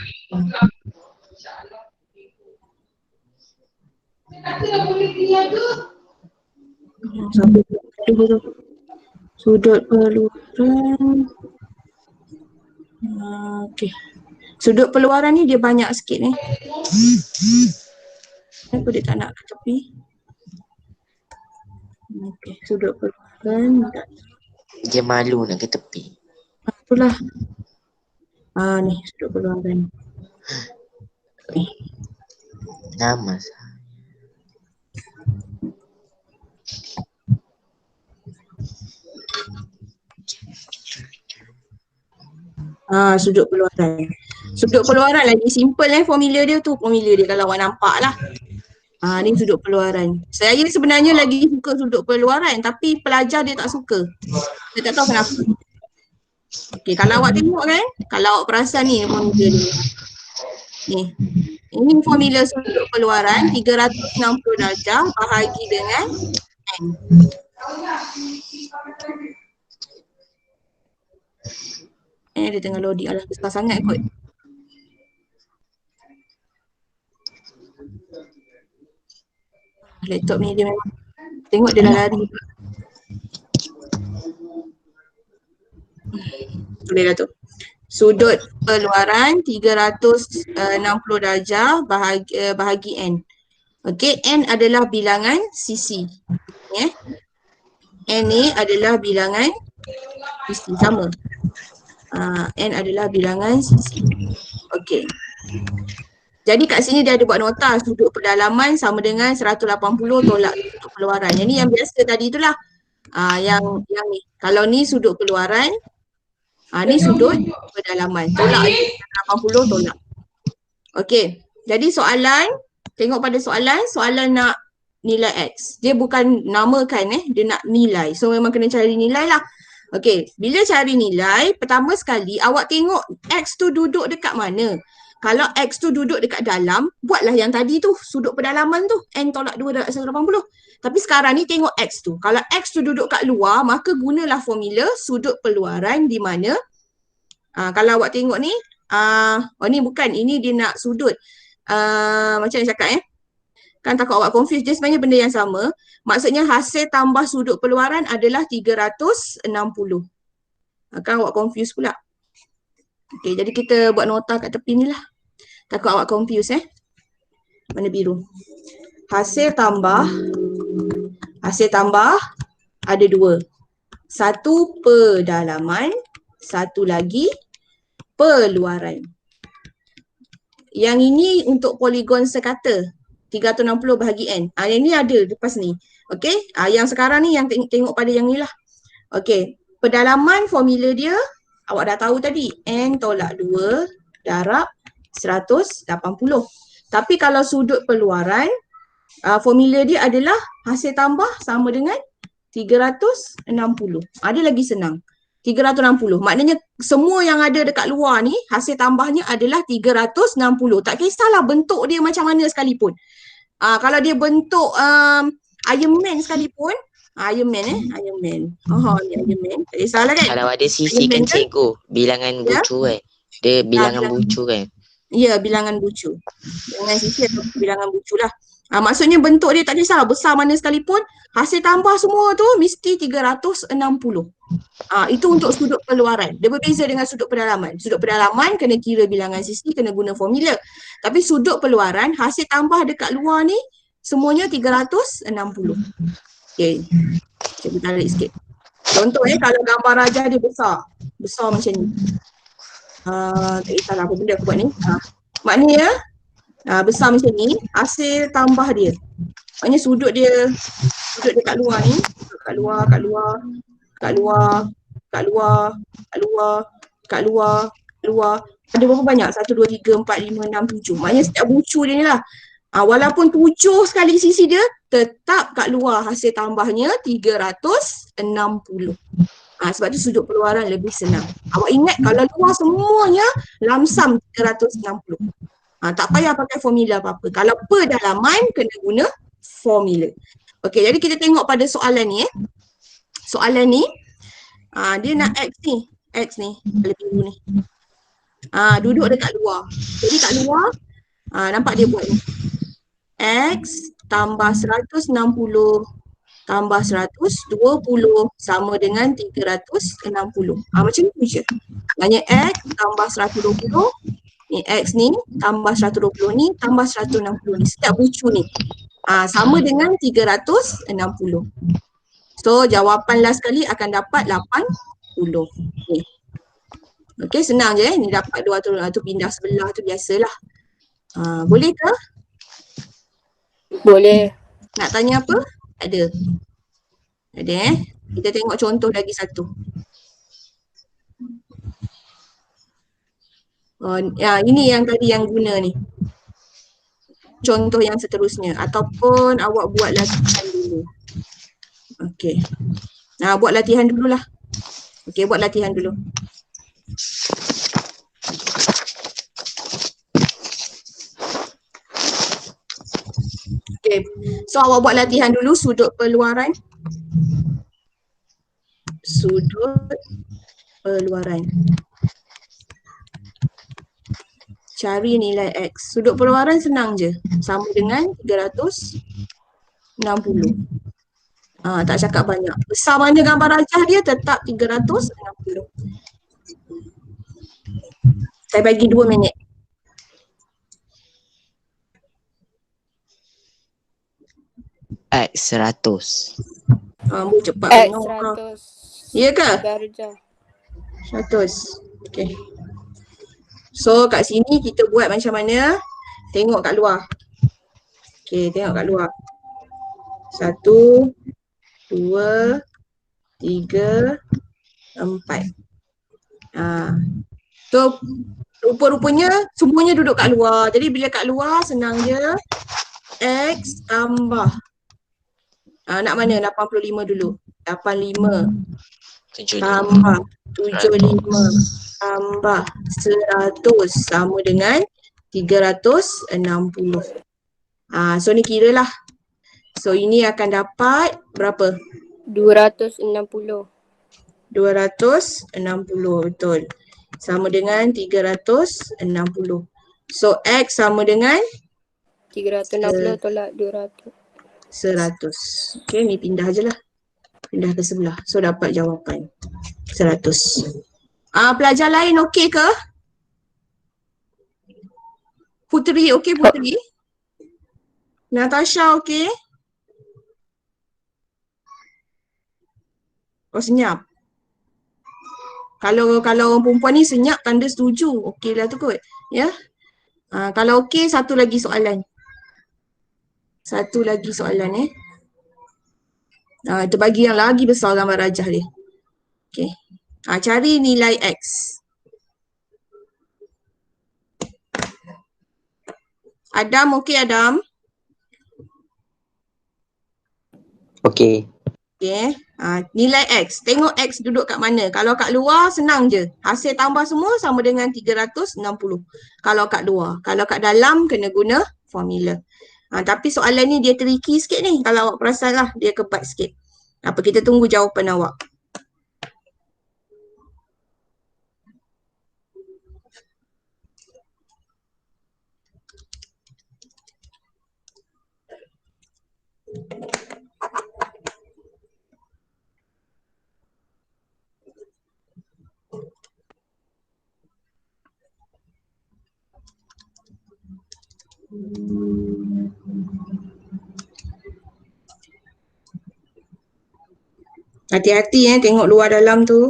Sudut peluaran. Okey. Sudut peluaran ni dia banyak sikit ni. Kenapa dia tak nak ke tepi? Okey, sudut peluaran. Dia malu nak ke tepi. Itulah. Ni sudut peluaran. Nama saya. Sudut keluaran. Sudut keluaran lagi simple formula dia tu. Formula dia kalau awak nampak lah. Ni sudut keluaran. Saya sebenarnya lagi suka sudut keluaran tapi pelajar dia tak suka. Saya tak tahu kenapa. Okey, kalau awak tengok kan, kalau awak perasan ni formula dia. Ni. Ini formula sudut keluaran 360 darjah bahagi dengan N. Dia tengah loading. Alah, besar sangat kot. Laptop ni dia memang tengok dia dah lari. Boleh dah tu. Sudut keluaran 360 darjah bahagi N. Okey, N adalah bilangan sisi. N ni adalah bilangan sisi, sama. N adalah bilangan sisi. Okey. Jadi kat sini dia ada buat nota sudut pedalaman sama dengan 180 tolak sudut keluaran. Yang ni yang biasa tadi itulah. Yang ni. Kalau ni sudut keluaran, ni sudut pedalaman. Tolak 180 tolak. Okey. Jadi soalan, tengok pada soalan nak nilai X. Dia bukan namakan dia nak nilai. So memang kena cari nilai lah. Okey, bila cari nilai, pertama sekali awak tengok X tu duduk dekat mana. Kalau X tu duduk dekat dalam, buatlah yang tadi tu, sudut pedalaman tu, N tolak 2 darab 180. Tapi sekarang ni tengok X tu. Kalau X tu duduk kat luar, maka gunalah formula sudut peluaran di mana. Kalau awak tengok ni, ni bukan, ini dia nak sudut. Macam yang cakap Kan takut awak confuse, dia sebenarnya benda yang sama. Maksudnya hasil tambah sudut peluaran adalah 360. Kan awak confuse pula. Okey, jadi kita buat nota kat tepi ni lah. Takut awak confuse Warna biru. Hasil tambah ada 2. Satu pedalaman, satu lagi peluaran. Yang ini untuk poligon sekata. 360 bahagi N. Yang ni ada lepas ni. Okey. Yang sekarang ni yang tengok pada yang ni lah. Okey. Pedalaman formula dia awak dah tahu tadi. N tolak 2 darab 180. Tapi kalau sudut peluaran, formula dia adalah hasil tambah sama dengan 360. Ada lagi senang. 360. Maknanya semua yang ada dekat luar ni hasil tambahnya adalah 360. Tak kisahlah bentuk dia macam mana sekalipun. Kalau dia bentuk Iron Man sekalipun, Iron Man. Ni Iron Man. Tak kisahlah kan. Kalau ada sisi kan cikgu, bilangan bucu Dia bilangan bucu kan. Ya, bilangan bucu. Bilangan sisi atau bilangan bucu lah. Maksudnya bentuk dia tak kisah besar mana sekalipun, hasil tambah semua tu mesti 360. Itu untuk sudut peluaran. Dia berbeza dengan sudut pedalaman. Sudut pedalaman kena kira bilangan sisi, kena guna formula. Tapi sudut peluaran, hasil tambah dekat luar ni semuanya 360. Okay. Saya tarik sikit. Contoh kalau gambar rajah dia besar. Besar macam ni. Tak kisahlah apa benda aku buat ni. Maknanya besar macam ni, hasil tambah dia. Maknanya sudut dekat luar ni, kat luar. Ada berapa banyak? 1, 2, 3, 4, 5, 6, 7. Maknanya setiap bucu dia ni lah. Walaupun 7 sekali sisi dia, tetap kat luar hasil tambahnya 360. Sebab tu sudut peluaran lebih senang. Awak ingat kalau luar semuanya lamsam 360. Tak payah pakai formula apa-apa. Kalau pedalaman kena guna formula. Okey, jadi kita tengok pada soalan ni. Soalan ni dia nak X ni lebih dulu ni. Duduk dekat luar. Jadi kat luar nampak dia buat ni. X tambah 160 tambah 120 sama dengan 360. Macam ni je. Maknanya X tambah 120, ni X ni tambah 120 ni tambah 160 ni. Setiap bucu ni sama dengan 360. So jawapan last kali akan dapat 80. Ni. Okey, senang je ni dapat 2 tu, tu pindah sebelah tu biasalah. Boleh ke? Boleh. Nak tanya apa? Ada. Ada Kita tengok contoh lagi satu. Ini yang tadi yang guna ni. Contoh yang seterusnya ataupun awak buat latihan dulu. Okey. Buat latihan dululah. Okey, buat latihan dulu. Okey. So awak buat latihan dulu sudut perluaran. Sudut perluaran. Cari nilai X. Sudut perluaran senang je. Sama dengan 360. Tak cakap banyak. Besar mana gambar rajah dia tetap 360. Saya bagi 2 minit. X 100. Cepat X tengok kau. 100. Ya ke? Darjah. 100. Okey. So kat sini kita buat macam mana? Tengok kat luar. Okey, tengok kat luar. 1, 2, 3, 4. So rupa-rupanya semuanya duduk kat luar. Jadi bila kat luar senang je. X tambah. Nak mana? 85 dulu. 85 tambah 75 tambah 100 sama dengan 360. So ni kira lah. So ini akan dapat berapa? 260. 260, betul. Sama dengan 360. So X sama dengan 360 tolak 200. 100. Okay, ni pindah je lah. Pindah ke sebelah. So dapat jawapan 100. Pelajar lain okey ke? Puteri okey Puteri? Natasha okey? Senyap. Kalau orang perempuan ni senyap tanda setuju. Okey lah tu kot. Ya. Kalau okey satu lagi soalan. Satu lagi soalan Itu bagi yang lagi besar gambar rajah dia. Okey. Cari nilai X. Adam okey Adam? Okey. Okey. Nilai X. Tengok X duduk kat mana. Kalau kat luar senang je. Hasil tambah semua sama dengan 360. Kalau kat luar. Kalau kat dalam kena guna formula. Tapi soalan ni dia tricky sikit ni. Kalau awak perasan lah dia kebat sikit. Kita tunggu jawapan awak. Hati-hati tengok luar dalam tu.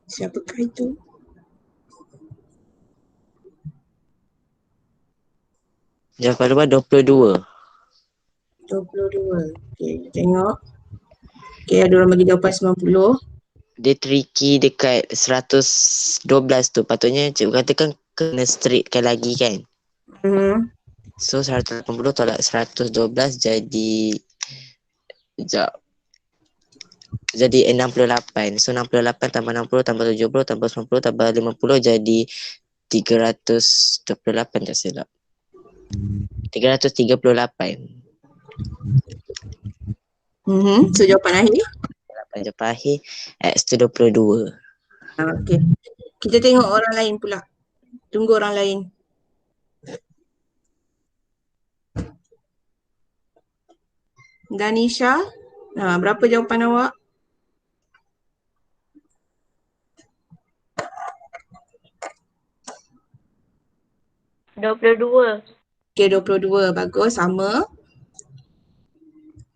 Siapakah itu? Jawapan luar 22. 22. Okey, tengok. Okey, ada orang bagi jawapan 90. Dia tricky dekat 112 tu. Patutnya cikgu katakan kena straightkan lagi kan. So 180 tolak 112 jadi sekejap. Jadi 68. So 68 tambah 60 tambah 70 tambah 90 tambah 50 jadi 328 tak silap. 338. So jawapan akhir. Jawapan akhir X tu 22. Okey. Kita tengok orang lain pula. Tunggu orang lain. Danisha. Berapa jawapan awak? Dua. Okey, 22. Bagus, sama.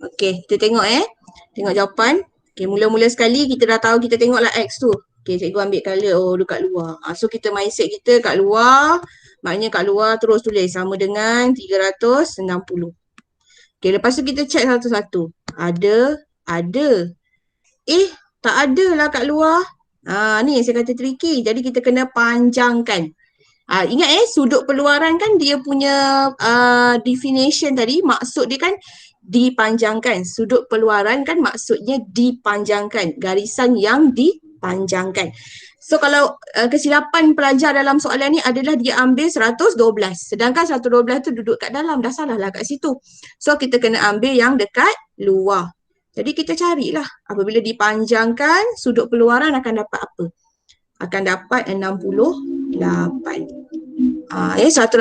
Okey, kita tengok Tengok jawapan. Okey, mula-mula sekali kita dah tahu, kita tengoklah X tu. Okey, cikgu ambil colour. Oh, dekat luar. So kita mindset kita kat luar. Maknanya kat luar terus tulis sama dengan 360. Okey, lepas tu kita check satu-satu. Ada. Tak ada lah kat luar. Ni yang saya kata tricky. Jadi kita kena panjangkan. Ingat sudut peluaran kan dia punya definition tadi, maksud dia kan dipanjangkan. Sudut peluaran kan maksudnya dipanjangkan. Garisan yang dipanjangkan. So kalau kesilapan pelajar dalam soalan ni adalah dia ambil 112. Sedangkan 112 tu duduk kat dalam. Dah salah lah kat situ. So kita kena ambil yang dekat luar. Jadi kita carilah. Apabila dipanjangkan, sudut peluaran akan dapat apa? Akan dapat 68. 180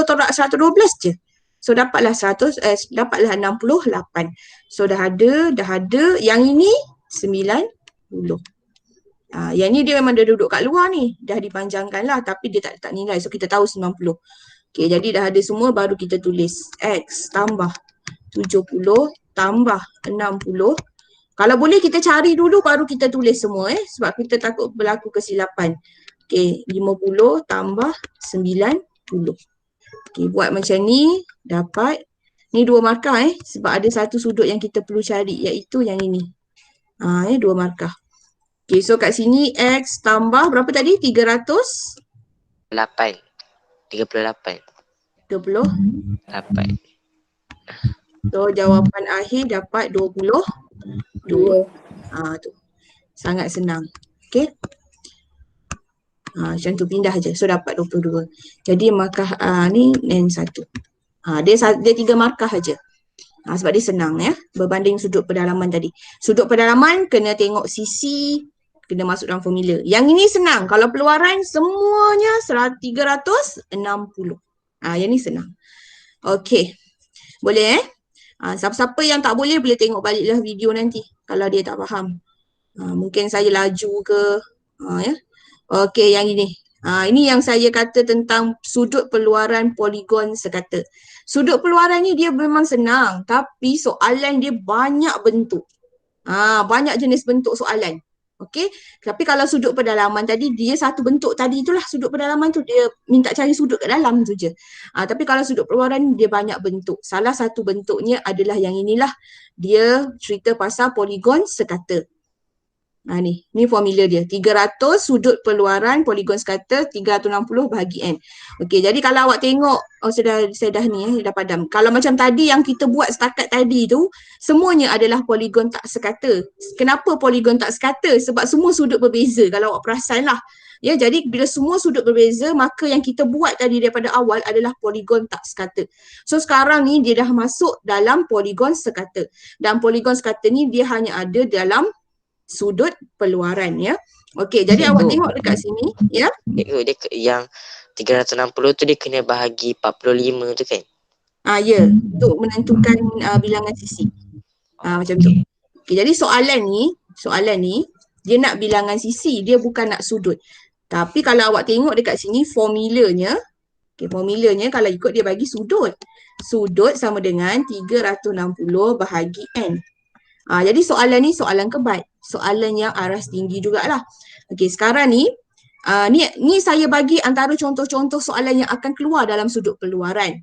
tolak 112 je. So dapatlah 68. So dah ada. Yang ini 90. Yang ni dia memang dah duduk kat luar ni. Dah dipanjangkan lah tapi dia tak letak nilai. So kita tahu 90. Okay, jadi dah ada semua baru kita tulis. X tambah 70 tambah 60. Kalau boleh kita cari dulu baru kita tulis semua sebab kita takut berlaku kesilapan. Okey, 50 tambah 90. Okey, buat macam ni dapat ni 2 markah sebab ada satu sudut yang kita perlu cari iaitu yang ini. 2 markah. Okey, so kat sini X tambah berapa tadi? 300 8. 38. 8. So jawapan akhir dapat 22. Tu. Sangat senang. Okey. Macam tu pindah je. So dapat 22. Jadi markah ni N1. Dia 3 markah aja. Sebab dia senang berbanding sudut pedalaman tadi. Sudut pedalaman kena tengok sisi, kena masuk dalam formula. Yang ini senang. Kalau peluaran semuanya 360. Yang ni senang. Okey. Boleh siapa-siapa yang tak boleh tengok baliklah video nanti kalau dia tak faham. Mungkin saya laju ke Okey, yang ini. Ini yang saya kata tentang sudut peluaran poligon sekata. Sudut peluaran ni dia memang senang tapi soalan dia banyak bentuk. Banyak jenis bentuk soalan. Okey, tapi kalau sudut pedalaman tadi dia satu bentuk tadi itulah sudut pedalaman tu, dia minta cari sudut kat dalam tu je. Tapi kalau sudut peluaran dia banyak bentuk. Salah satu bentuknya adalah yang inilah. Dia cerita pasal poligon sekata. Ni formula dia. 300 sudut peluaran poligon sekata 360 bahagi N. Okey, jadi kalau awak tengok, saya dah ni dah padam. Kalau macam tadi yang kita buat setakat tadi tu, semuanya adalah poligon tak sekata. Kenapa poligon tak sekata? Sebab semua sudut berbeza kalau awak perasan lah. Jadi bila semua sudut berbeza, maka yang kita buat tadi daripada awal adalah poligon tak sekata. So sekarang ni dia dah masuk dalam poligon sekata. Dan poligon sekata ni dia hanya ada dalam sudut peluaran Okey, jadi awak tengok dekat sini Cikgu, dia yang 360 tu dia kena bahagi 45 tu kan? Untuk menentukan bilangan sisi. Macam tu. Okey, jadi soalan ni dia nak bilangan sisi, dia bukan nak sudut. Tapi kalau awak tengok dekat sini formulanya, formulanya kalau ikut dia bagi sudut. Sudut sama dengan 360 bahagi N. Jadi soalan ni soalan kebat. Soalan yang aras tinggi jugalah. Okey, sekarang ni ni saya bagi antara contoh-contoh soalan yang akan keluar dalam sudut peluaran.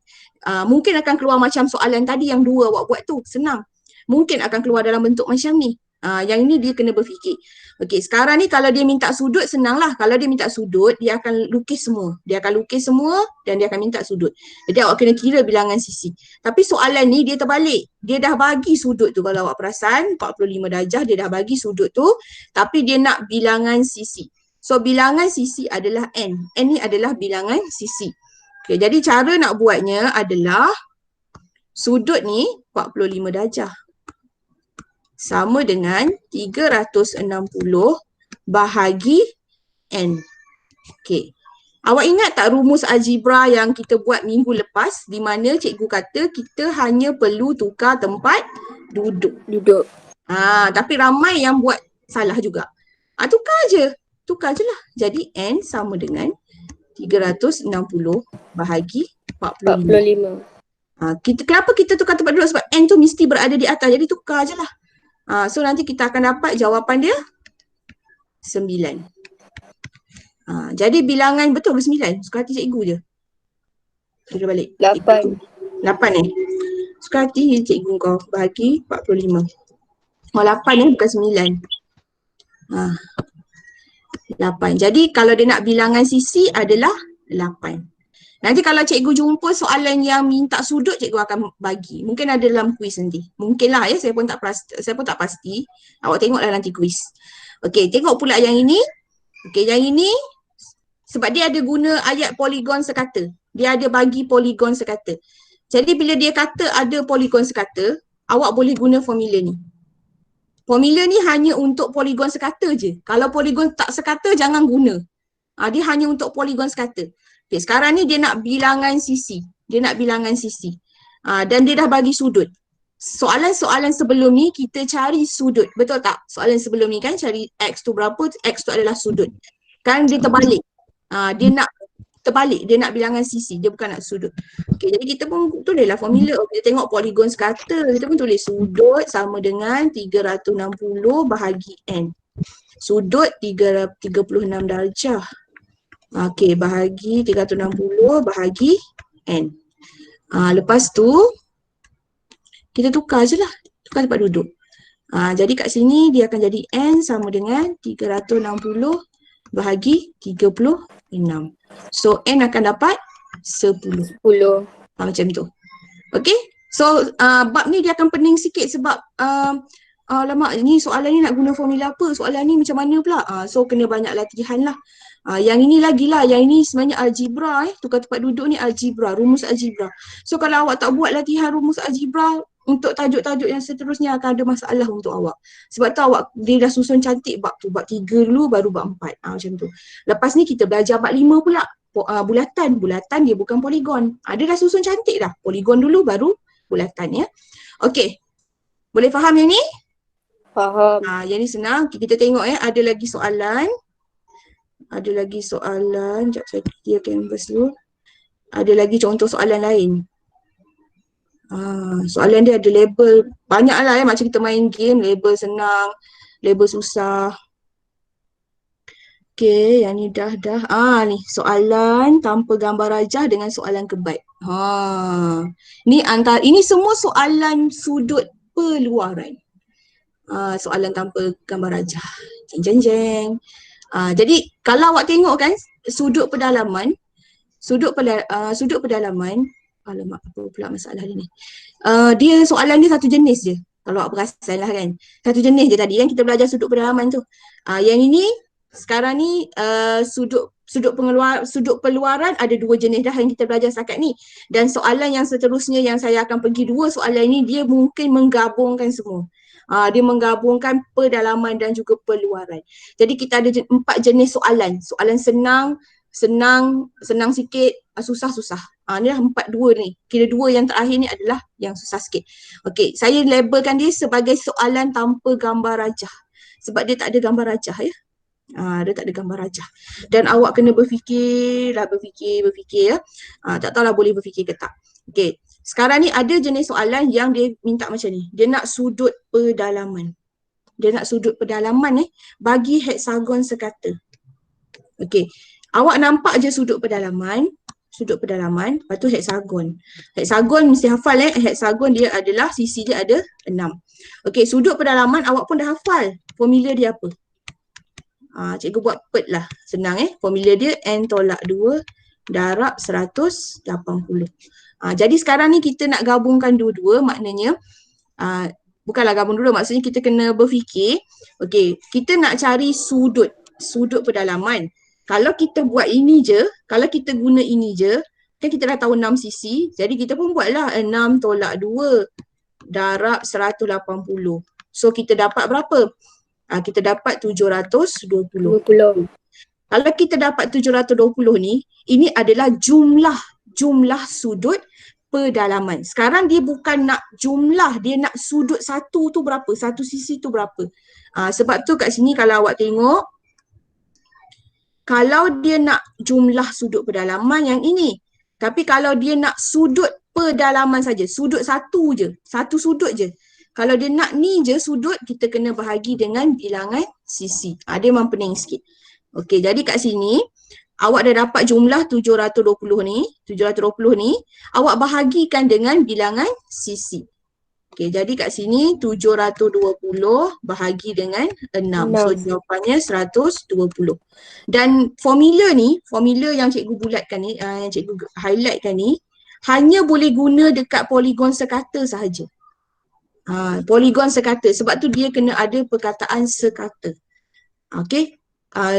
Mungkin akan keluar macam soalan tadi yang 2 awak buat tu, senang. Mungkin akan keluar dalam bentuk macam ni. Yang ini dia kena berfikir. Okey, sekarang ni kalau dia minta sudut senanglah. Kalau dia minta sudut, dia akan lukis semua. Dia akan lukis semua dan dia akan minta sudut. Jadi awak kena kira bilangan sisi. Tapi soalan ni dia terbalik. Dia dah bagi sudut tu, kalau awak perasan 45 darjah dia dah bagi sudut tu, tapi dia nak bilangan sisi. So bilangan sisi adalah N. N ni adalah bilangan sisi. Okey, jadi cara nak buatnya adalah sudut ni 45 darjah. Sama dengan 360 bahagi N. Okey. Awak ingat tak rumus algebra yang kita buat minggu lepas di mana cikgu kata kita hanya perlu tukar tempat duduk. Tapi ramai yang buat salah juga. Tukar je lah. Jadi N sama dengan 360 bahagi 45. 45. Kenapa kita tukar tempat duduk? Sebab N tu mesti berada di atas. Jadi tukar je lah. So nanti kita akan dapat jawapan dia 9. Jadi bilangan betul ke 9? Suka hati cikgu je. Kira balik. 8. 8 Suka hati cikgu kau. Bahagi 45. 8 bukan 9. 8. Jadi kalau dia nak bilangan sisi adalah 8. Nanti kalau cikgu jumpa soalan yang minta sudut, cikgu akan bagi. Mungkin ada dalam kuis nanti. Mungkinlah ya, saya pun tak pasti. Awak tengoklah nanti kuis. Okey, tengok pula yang ini. Okey, yang ini sebab dia ada guna ayat poligon sekata. Dia ada bagi poligon sekata. Jadi bila dia kata ada poligon sekata, awak boleh guna formula ni. Formula ni hanya untuk poligon sekata je. Kalau poligon tak sekata, jangan guna. Dia hanya untuk poligon sekata. Okay, sekarang ni dia nak bilangan sisi. Dan dia dah bagi sudut. Soalan-soalan sebelum ni kita cari sudut. Betul tak? Soalan sebelum ni kan cari X tu berapa, X tu adalah sudut. Kan dia terbalik. Dia nak terbalik. Dia nak bilangan sisi. Dia bukan nak sudut. Okay, jadi kita pun tulislah formula. Kita tengok poligon sekata. Kita pun tulis sudut sama dengan 360 bahagi N. Sudut 36 darjah. Okey, bahagi 360 bahagi N. Lepas tu, kita tukar je lah. Tukar tempat duduk. Jadi kat sini dia akan jadi N sama dengan 360 bahagi 36. So, N akan dapat 10. 10. Macam tu. Okey? So, bab ni dia akan pening sikit sebab alamak, ni soalan ni nak guna formula apa? Soalan ni macam mana pula? So, kena banyak latihan lah. Yang ini lagi lah, yang ini sebenarnya algebra tukar tempat duduk ni algebra, rumus algebra. So kalau awak tak buat latihan rumus algebra, untuk tajuk-tajuk yang seterusnya akan ada masalah untuk awak. Sebab tu dia dah susun cantik bab tu, bab 3 dulu baru bab 4, macam tu. Lepas ni kita belajar bab 5 pula, bulatan dia bukan poligon. Dia dah susun cantik dah, poligon dulu baru bulatan ya. Okey, boleh faham yang ni? Faham. Yang ni senang, kita tengok ada lagi soalan. Sekejap saya clear canvas dulu. Ada lagi contoh soalan lain. Soalan dia ada label, banyak lah macam kita main game, label senang, label susah. Okay, yang ni dah. Ni soalan tanpa gambar rajah dengan soalan kebat. Ini semua soalan sudut peluaran. Soalan tanpa gambar rajah. Jeng. Jadi kalau awak tengok kan sudut pedalaman, alamak apa pula masalah dia ni. Dia soalan dia satu jenis je. Kalau awak perasan lah kan. Satu jenis je tadi kan kita belajar sudut pedalaman tu. Yang ini sekarang ni sudut peluaran ada 2 jenis dah yang kita belajar setakat ni. Dan soalan yang seterusnya yang saya akan pergi 2 soalan ni dia mungkin menggabungkan semua. Dia menggabungkan pedalaman dan juga peluaran. Jadi kita ada 4 jenis soalan. Soalan senang sikit, susah. Ni dah 2 ni. Kira 2 yang terakhir ni adalah yang susah sikit. Okey, saya labelkan dia sebagai soalan tanpa gambar rajah. Sebab dia tak ada gambar rajah ya. Dia tak ada gambar rajah. Dan awak kena berfikir ya. Tak tahulah boleh berfikir ke tak. Okey. Sekarang ni ada jenis soalan yang dia minta macam ni. Dia nak sudut pedalaman. Bagi heksagon sekata. Okey. Awak nampak je sudut pedalaman. Lepas tu heksagon. Heksagon mesti hafal heksagon dia adalah sisi dia ada 6. Okey, sudut pedalaman awak pun dah hafal. Formula dia apa? Cikgu buat pet lah. Senang Formula dia N tolak 2 darab 180. Jadi sekarang ni kita nak gabungkan dua-dua, maknanya bukanlah gabung dulu, maksudnya kita kena berfikir. Okey, kita nak cari sudut pedalaman. Kalau kita buat ini je, kalau kita guna ini je, kan kita dah tahu 6 sisi, jadi kita pun buatlah 6 tolak 2 darab 180. So kita dapat berapa? Kita dapat 720. Kalau kita dapat 720 ni, ini adalah jumlah sudut pedalaman. Sekarang dia bukan nak jumlah, dia nak sudut satu tu berapa, satu sisi tu berapa. Sebab tu kat sini kalau awak tengok, kalau dia nak jumlah sudut pedalaman yang ini. Tapi kalau dia nak sudut pedalaman saja, sudut satu je, satu sudut je. Kalau dia nak ni je sudut, kita kena bahagi dengan bilangan sisi. Dia memang pening sikit. Okey, jadi kat sini awak dah dapat jumlah 720 ni, awak bahagikan dengan bilangan sisi. Okey, jadi kat sini 720 bahagi dengan 6. So jawapannya 120. Dan formula ni, formula yang cikgu bulatkan ni, yang cikgu highlightkan ni, hanya boleh guna dekat poligon sekata sahaja. Poligon sekata, sebab tu dia kena ada perkataan sekata. Okey.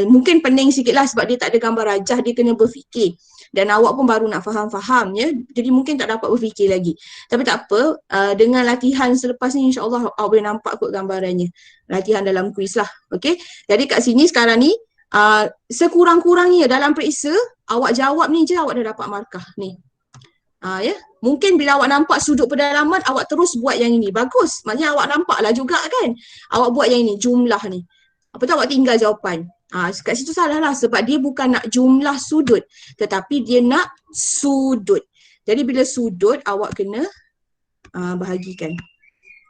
Mungkin pening sikit lah sebab dia tak ada gambar rajah, dia kena berfikir. Dan awak pun baru nak faham-faham ya. Jadi mungkin tak dapat berfikir lagi. Tapi tak apa, dengan latihan selepas ni insyaAllah awak boleh nampak kot gambarannya. Latihan dalam kuis lah. Okay. Jadi kat sini sekarang ni, sekurang-kurangnya dalam periksa, awak jawab ni je awak dah dapat markah ni. Ya. Mungkin bila awak nampak sudut pedalaman, awak terus buat yang ini. Bagus. Maksudnya awak nampak lah juga kan. Awak buat yang ini, jumlah ni. Apa tu awak tinggal jawapan. Kat situ salah lah sebab dia bukan nak jumlah sudut tetapi dia nak sudut. Jadi bila sudut awak kena bahagikan.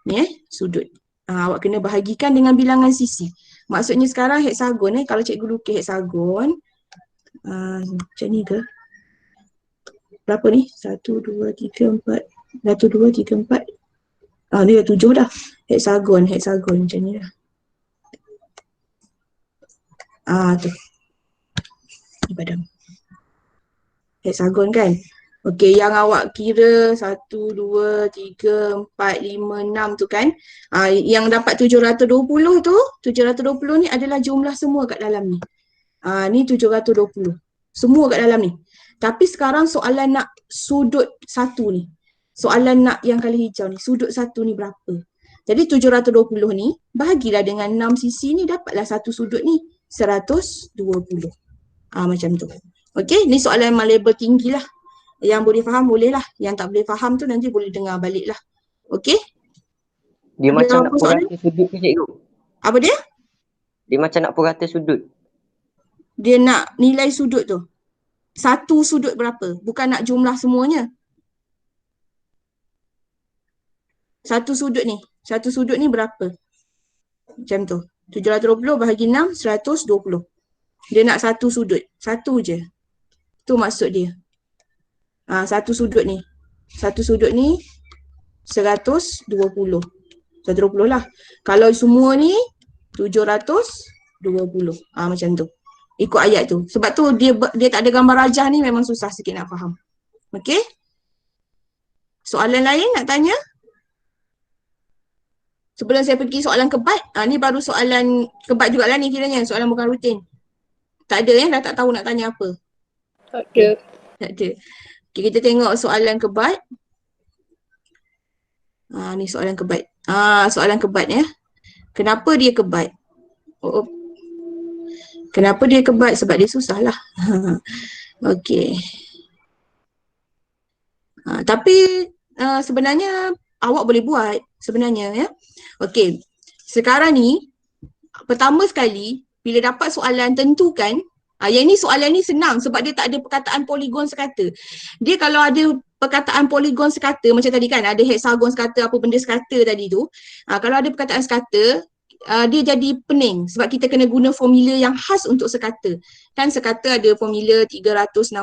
Ni sudut. Awak kena bahagikan dengan bilangan sisi. Maksudnya sekarang heksagon kalau cikgu lukis heksagon macam ni ke? Berapa ni? 1, 2, 3, 4. 1, 2, 3, 4. Ni dah 7 dah. Heksagon macam ni lah. Tu. Ni padam. Heksagon kan? Okey, yang awak kira 1, 2, 3, 4, 5, 6 tu kan? Yang dapat 720 tu, 720 ni adalah jumlah semua kat dalam ni. Ni 720. Semua kat dalam ni. Tapi sekarang soalan nak sudut satu ni. Soalan nak yang kali hijau ni, sudut satu ni berapa? Jadi 720 ni, bahagilah dengan 6 sisi ni, dapatlah satu sudut ni. 120. Macam tu. Okey, ni soalan memang level tinggi lah. Yang boleh faham boleh lah. Yang tak boleh faham tu nanti boleh dengar balik lah. Okey? Dia macam nak purata sudut tu cikgu. Apa dia? Dia macam nak purata sudut. Dia nak nilai sudut tu. Satu sudut berapa? Bukan nak jumlah semuanya. Satu sudut ni. Satu sudut ni berapa? Macam tu. 720 bahagi 6, 120. Dia nak satu sudut. Satu je. Tu maksud dia. Satu sudut ni. Satu sudut ni 120. 120 lah. Kalau semua ni 720. Macam tu. Ikut ayat tu. Sebab tu dia tak ada gambar rajah ni memang susah sikit nak faham. Okey? Soalan lain nak tanya? Sebelum saya pergi soalan kebat, ni baru soalan kebat jugalah ni kiranya, soalan bukan rutin. Tak ada dah tak tahu nak tanya apa. Tak ada. Tak ada. Okay, kita tengok soalan kebat. Ni soalan kebat. Soalan kebat ya. Kenapa dia kebat? Kenapa dia kebat? Sebab dia susah lah. Okey. Tapi sebenarnya awak boleh buat sebenarnya ya. Okey. Sekarang ni pertama sekali bila dapat soalan tentukan, yang ni soalan ni senang sebab dia tak ada perkataan poligon sekata. Dia kalau ada perkataan poligon sekata macam tadi kan ada heksagon sekata apa benda sekata tadi tu. Kalau ada perkataan sekata dia jadi pening sebab kita kena guna formula yang khas untuk sekata. Kan sekata ada formula 360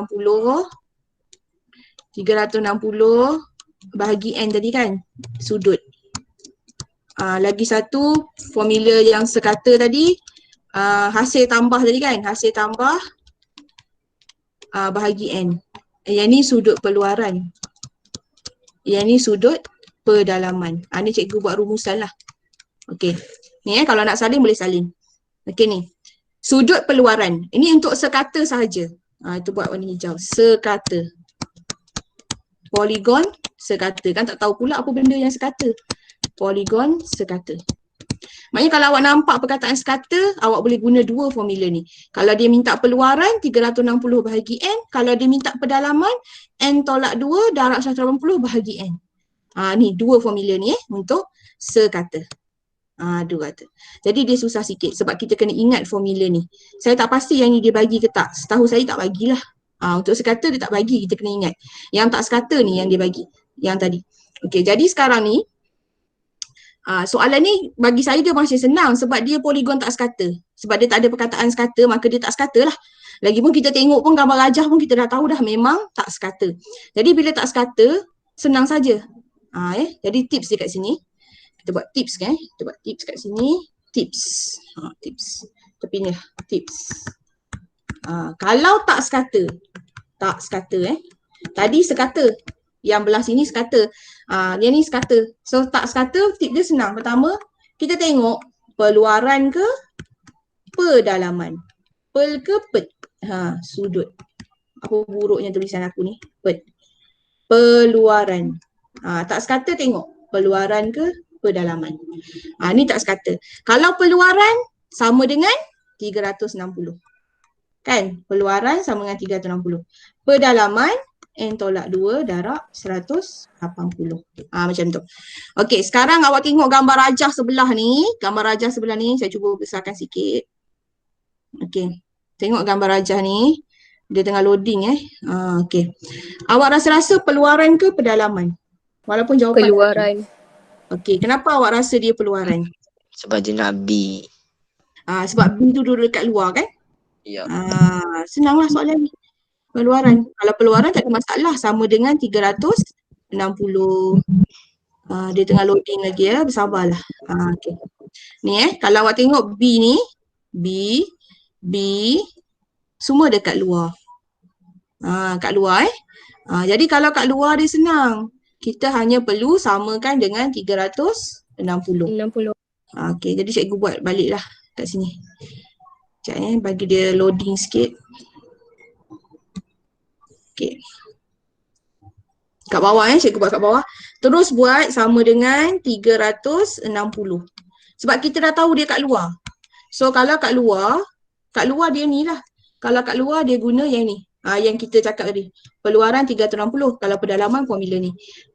bahagi N tadi kan, sudut. Lagi satu formula yang sekata tadi, hasil tambah tadi kan, hasil tambah bahagi N. Yang ni sudut peluaran. Yang ni sudut pedalaman. Ni cikgu buat rumusan lah. Okey. Ni kalau nak salin boleh salin. Okey ni. Sudut peluaran. Ini untuk sekata sahaja. Itu buat warna hijau. Sekata. Poligon sekata. Kan tak tahu pula apa benda yang sekata. Poligon sekata. Maknanya kalau awak nampak perkataan sekata, awak boleh guna dua formula ni. Kalau dia minta peluaran, 360 bahagi N. Kalau dia minta pedalaman, N tolak 2, darab 180 bahagi N. Ni dua formula ni untuk sekata. 200. Jadi dia susah sikit sebab kita kena ingat formula ni. Saya tak pasti yang ni dia bagi ke tak. Setahu saya tak bagilah. Untuk sekata dia tak bagi, kita kena ingat. Yang tak sekata ni yang dia bagi. Yang tadi. Okey, jadi sekarang ni soalan ni bagi saya dia masih senang sebab dia poligon tak sekata. Sebab dia tak ada perkataan sekata, maka dia tak sekata lah. Lagipun kita tengok pun gambar rajah pun kita dah tahu dah memang tak sekata. Jadi bila tak sekata, senang saja. Jadi tips dia kat sini. Kita buat tips kan. Kita buat tips kat sini. Tips. Tips. Tepi ni lah. Tips. Kalau tak sekata. Tak sekata Tadi sekata. Yang belah sini sekata. Yang ni sekata. So tak sekata, tip dia senang. Pertama, kita tengok peluaran ke pedalaman. Pel ke pet. Sudut. Apa buruknya tulisan aku ni? Pet. Peluaran. Tak sekata tengok. Peluaran ke pedalaman. Ni tak sekata. Kalau peluaran sama dengan 360. Kan? Peluaran sama dengan 360. Pedalaman N tolak 2 darab 180. Macam tu. Okey, sekarang awak tengok gambar rajah sebelah ni. Gambar rajah sebelah ni saya cuba besarkan sikit. Okey. Tengok gambar rajah ni. Dia tengah loading okey. Awak rasa-rasa peluaran ke pedalaman? Walaupun jawapan Peluaran. Okey, kenapa awak rasa dia peluaran? Sebab dia nak B. Sebab B tu duduk dekat luar kan? Ya. Senanglah soalan ni. Peluaran. Kalau peluaran tak ada masalah, sama dengan 360. Dia tengah loading lagi bersabarlah. Okay. Ni kalau awak tengok B ni, B semua dekat luar. Kat luar jadi kalau kat luar dia senang. Kita hanya perlu samakan dengan 360. 60. Okay, jadi cikgu buat balik lah kat sini. Sekejap bagi dia loading sikit. Okay. Kat bawah cikgu buat kat bawah. Terus buat sama dengan 360. Sebab kita dah tahu dia kat luar. So kalau kat luar dia ni lah. Kalau kat luar dia guna yang ni. Yang kita cakap tadi. Peluaran 360. Kalau pedalaman formula ni.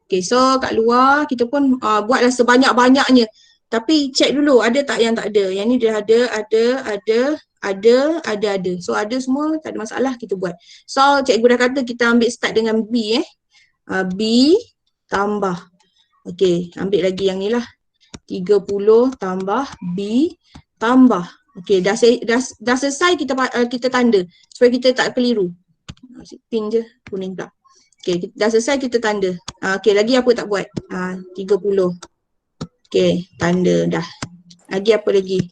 Okay, so kat luar kita pun buatlah sebanyak-banyaknya. Tapi check dulu ada tak yang tak ada. Yang ni dia ada. So ada semua tak ada masalah kita buat. So cikgu dah kata kita ambil start dengan B B tambah. Okey, ambil lagi yang ni lah. 30 tambah B tambah. Okey, dah selesai kita tanda supaya kita tak keliru. Pin je kuning pula. Okey, dah selesai kita tanda. Okey, lagi apa tak buat? 30. Okey, tanda dah. Lagi apa lagi?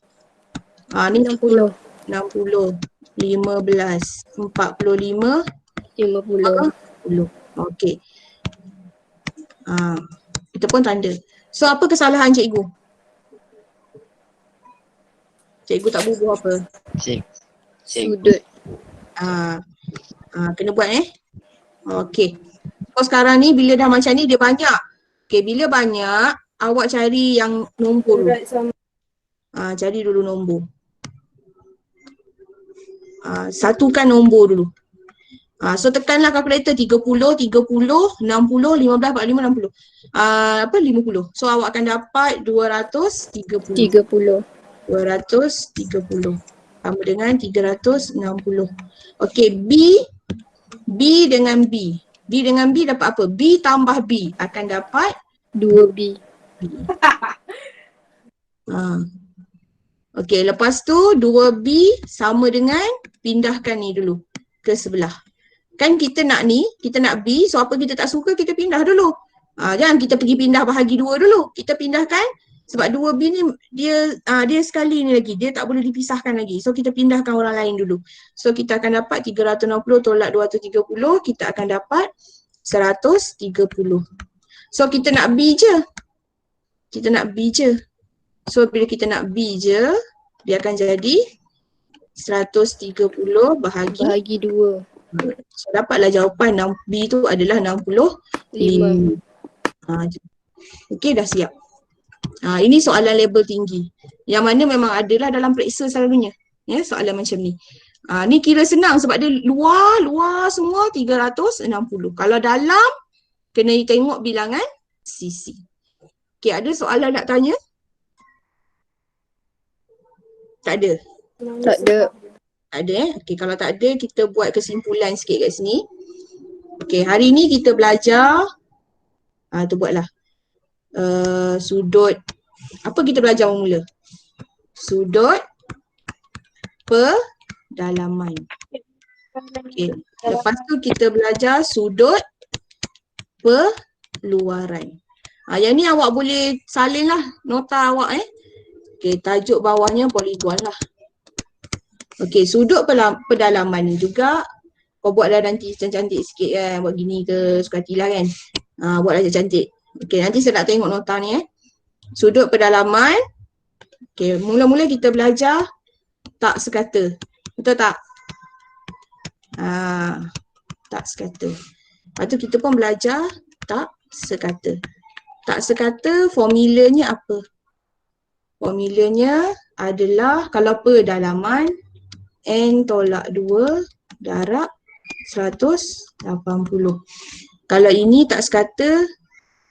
Ni 60. 15, 45, 50. Okey. Kita pun tanda. So apa kesalahan cikgu? Cikgu tak bubuh apa? Sudut. Kena buat Okey. So sekarang ni bila dah macam ni dia banyak. Okey, bila banyak awak cari yang nombor dulu. Cari dulu nombor. Satukan nombor dulu. So tekanlah kalkulator 30, 60, 60, 15, 45, 60. 50. So awak akan dapat 230. 230 sama dengan 360. Okey, B dengan B. B dengan B dapat apa? B tambah B akan dapat 2B. Okey, lepas tu 2B sama dengan pindahkan ni dulu ke sebelah. Kan kita nak ni, kita nak B, so apa kita tak suka kita pindah dulu. Jangan kita pergi pindah bahagi 2 dulu. Kita pindahkan sebab 2B ni dia sekali ni lagi, dia tak boleh dipisahkan lagi. So kita pindahkan orang lain dulu. So kita akan dapat 360 tolak 230, kita akan dapat 130. So kita nak B je. Kita nak B je. So bila kita nak B je, dia akan jadi 130 bahagi 2. So dapatlah jawapan B tu adalah 65. Okey, dah siap. Ini soalan level tinggi. Yang mana memang adalah dalam periksa selalunya. Soalan macam ni. Ni kira senang sebab dia luar semua 360. Kalau dalam, kena tengok bilangan sisi. Okey, ada soalan nak tanya? Tak ada? Tak ada. Tak ada Okey, kalau tak ada kita buat kesimpulan sikit kat sini. Okey, hari ni kita belajar tu buatlah. Sudut apa kita belajar mula? Sudut pedalaman. Okey, lepas tu kita belajar sudut peluaran. Yang ni awak boleh salin lah nota awak Okey, tajuk bawahnya poligon lah. Okey, sudut pedalaman ni juga kau buatlah nanti cantik-cantik sikit kan. Buat gini ke, suka hatilah kan. Buatlah cantik. Okey, nanti saya nak tengok nota ni Sudut pedalaman. Okey, mula-mula kita belajar tak sekata. Betul tak? Tak sekata. Lepas tu kita pun belajar tak sekata. Tak sekata formulanya apa? Formulanya adalah kalau pedalaman N tolak 2 darab 180. Kalau ini tak sekata,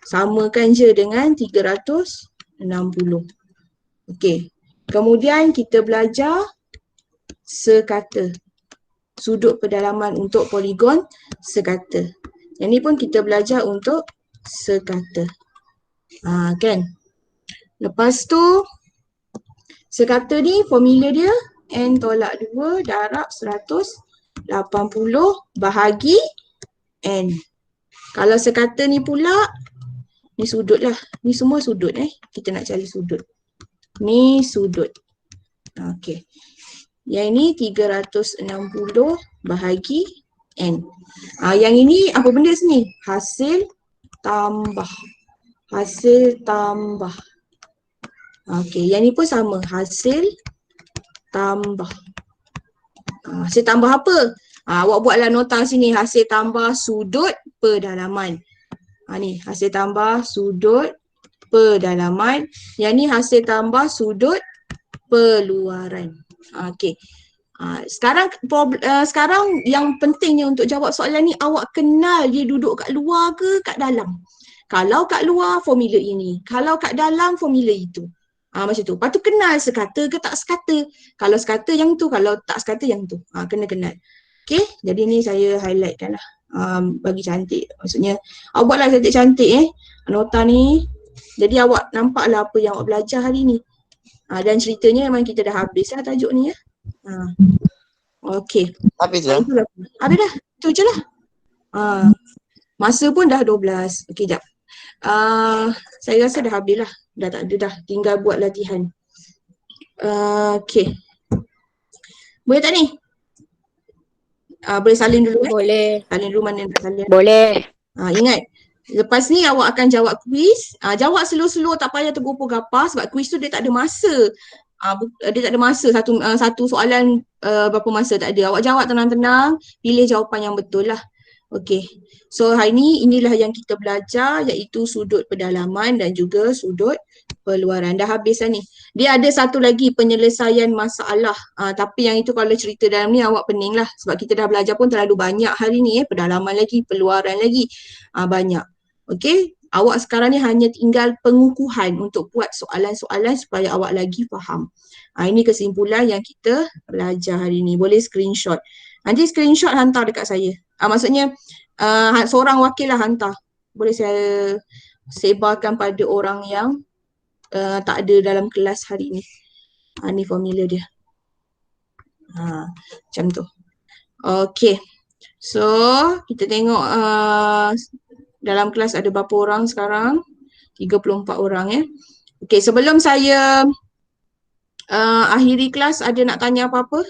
samakan je dengan 360. Okey. Kemudian kita belajar sekata. Sudut pedalaman untuk poligon sekata. Yang ni pun kita belajar untuk sekata. Kan? Lepas tu sekata ni formula dia N tolak 2 darab 180 bahagi N. Kalau sekata ni pula, ni sudut lah. Ni semua sudut kita nak cari sudut. Ni sudut. Okey. Yang ni 360 bahagi N. Yang ini apa benda sini? Hasil tambah. Hasil tambah. Okey, yang ni pun sama. Hasil tambah. Hasil tambah apa? Awak buatlah nota sini. Hasil tambah sudut pedalaman. Ni hasil tambah sudut pedalaman. Yang ni hasil tambah sudut peluaran. Okey. Sekarang yang pentingnya untuk jawab soalan ni, awak kenal dia duduk kat luar ke kat dalam. Kalau kat luar, formula ini. Kalau kat dalam, formula itu. Macam tu. Lepas tu kenal sekata ke tak sekata. Kalau sekata yang tu, kalau tak sekata yang tu. Kena kenal. Okay, jadi ni saya highlightkan lah. Bagi cantik. Maksudnya, awak buatlah cantik-cantik nota ni. Jadi awak nampaklah apa yang awak belajar hari ni. Dan ceritanya memang kita dah habis lah tajuk ni Okay. Habis dah. Habis dah. Itu je lah. Masa pun dah 12. Okay, jap. Saya rasa dah habis lah. Dah tak ada dah. Tinggal buat latihan. Okay. Boleh tak ni? Boleh salin dulu Boleh. Salin dulu mana nak salin. Boleh. Ingat. Lepas ni awak akan jawab kuis. Jawab slow-slow, tak payah tergopoh-gapah sebab kuis tu dia tak ada masa. Dia tak ada masa satu soalan berapa masa, tak ada. Awak jawab tenang-tenang, pilih jawapan yang betul lah. Okay. So hari ni inilah yang kita belajar, iaitu sudut pedalaman dan juga sudut peluaran. Dah habis lah ni. Dia ada satu lagi penyelesaian masalah. Tapi yang itu kalau cerita dalam ni awak pening lah. Sebab kita dah belajar pun terlalu banyak hari ni. Pedalaman lagi, peluaran lagi. Banyak. Okay. Awak sekarang ni hanya tinggal pengukuhan untuk buat soalan-soalan supaya awak lagi faham. Ini kesimpulan yang kita belajar hari ni. Boleh screenshot. Nanti screenshot hantar dekat saya. Maksudnya seorang wakil lah hantar. Boleh saya sebarkan pada orang yang tak ada dalam kelas hari ni. Ni formula dia. Macam tu. Okay. So kita tengok dalam kelas ada berapa orang sekarang? 34 orang Okay, sebelum saya akhiri kelas, ada nak tanya apa-apa?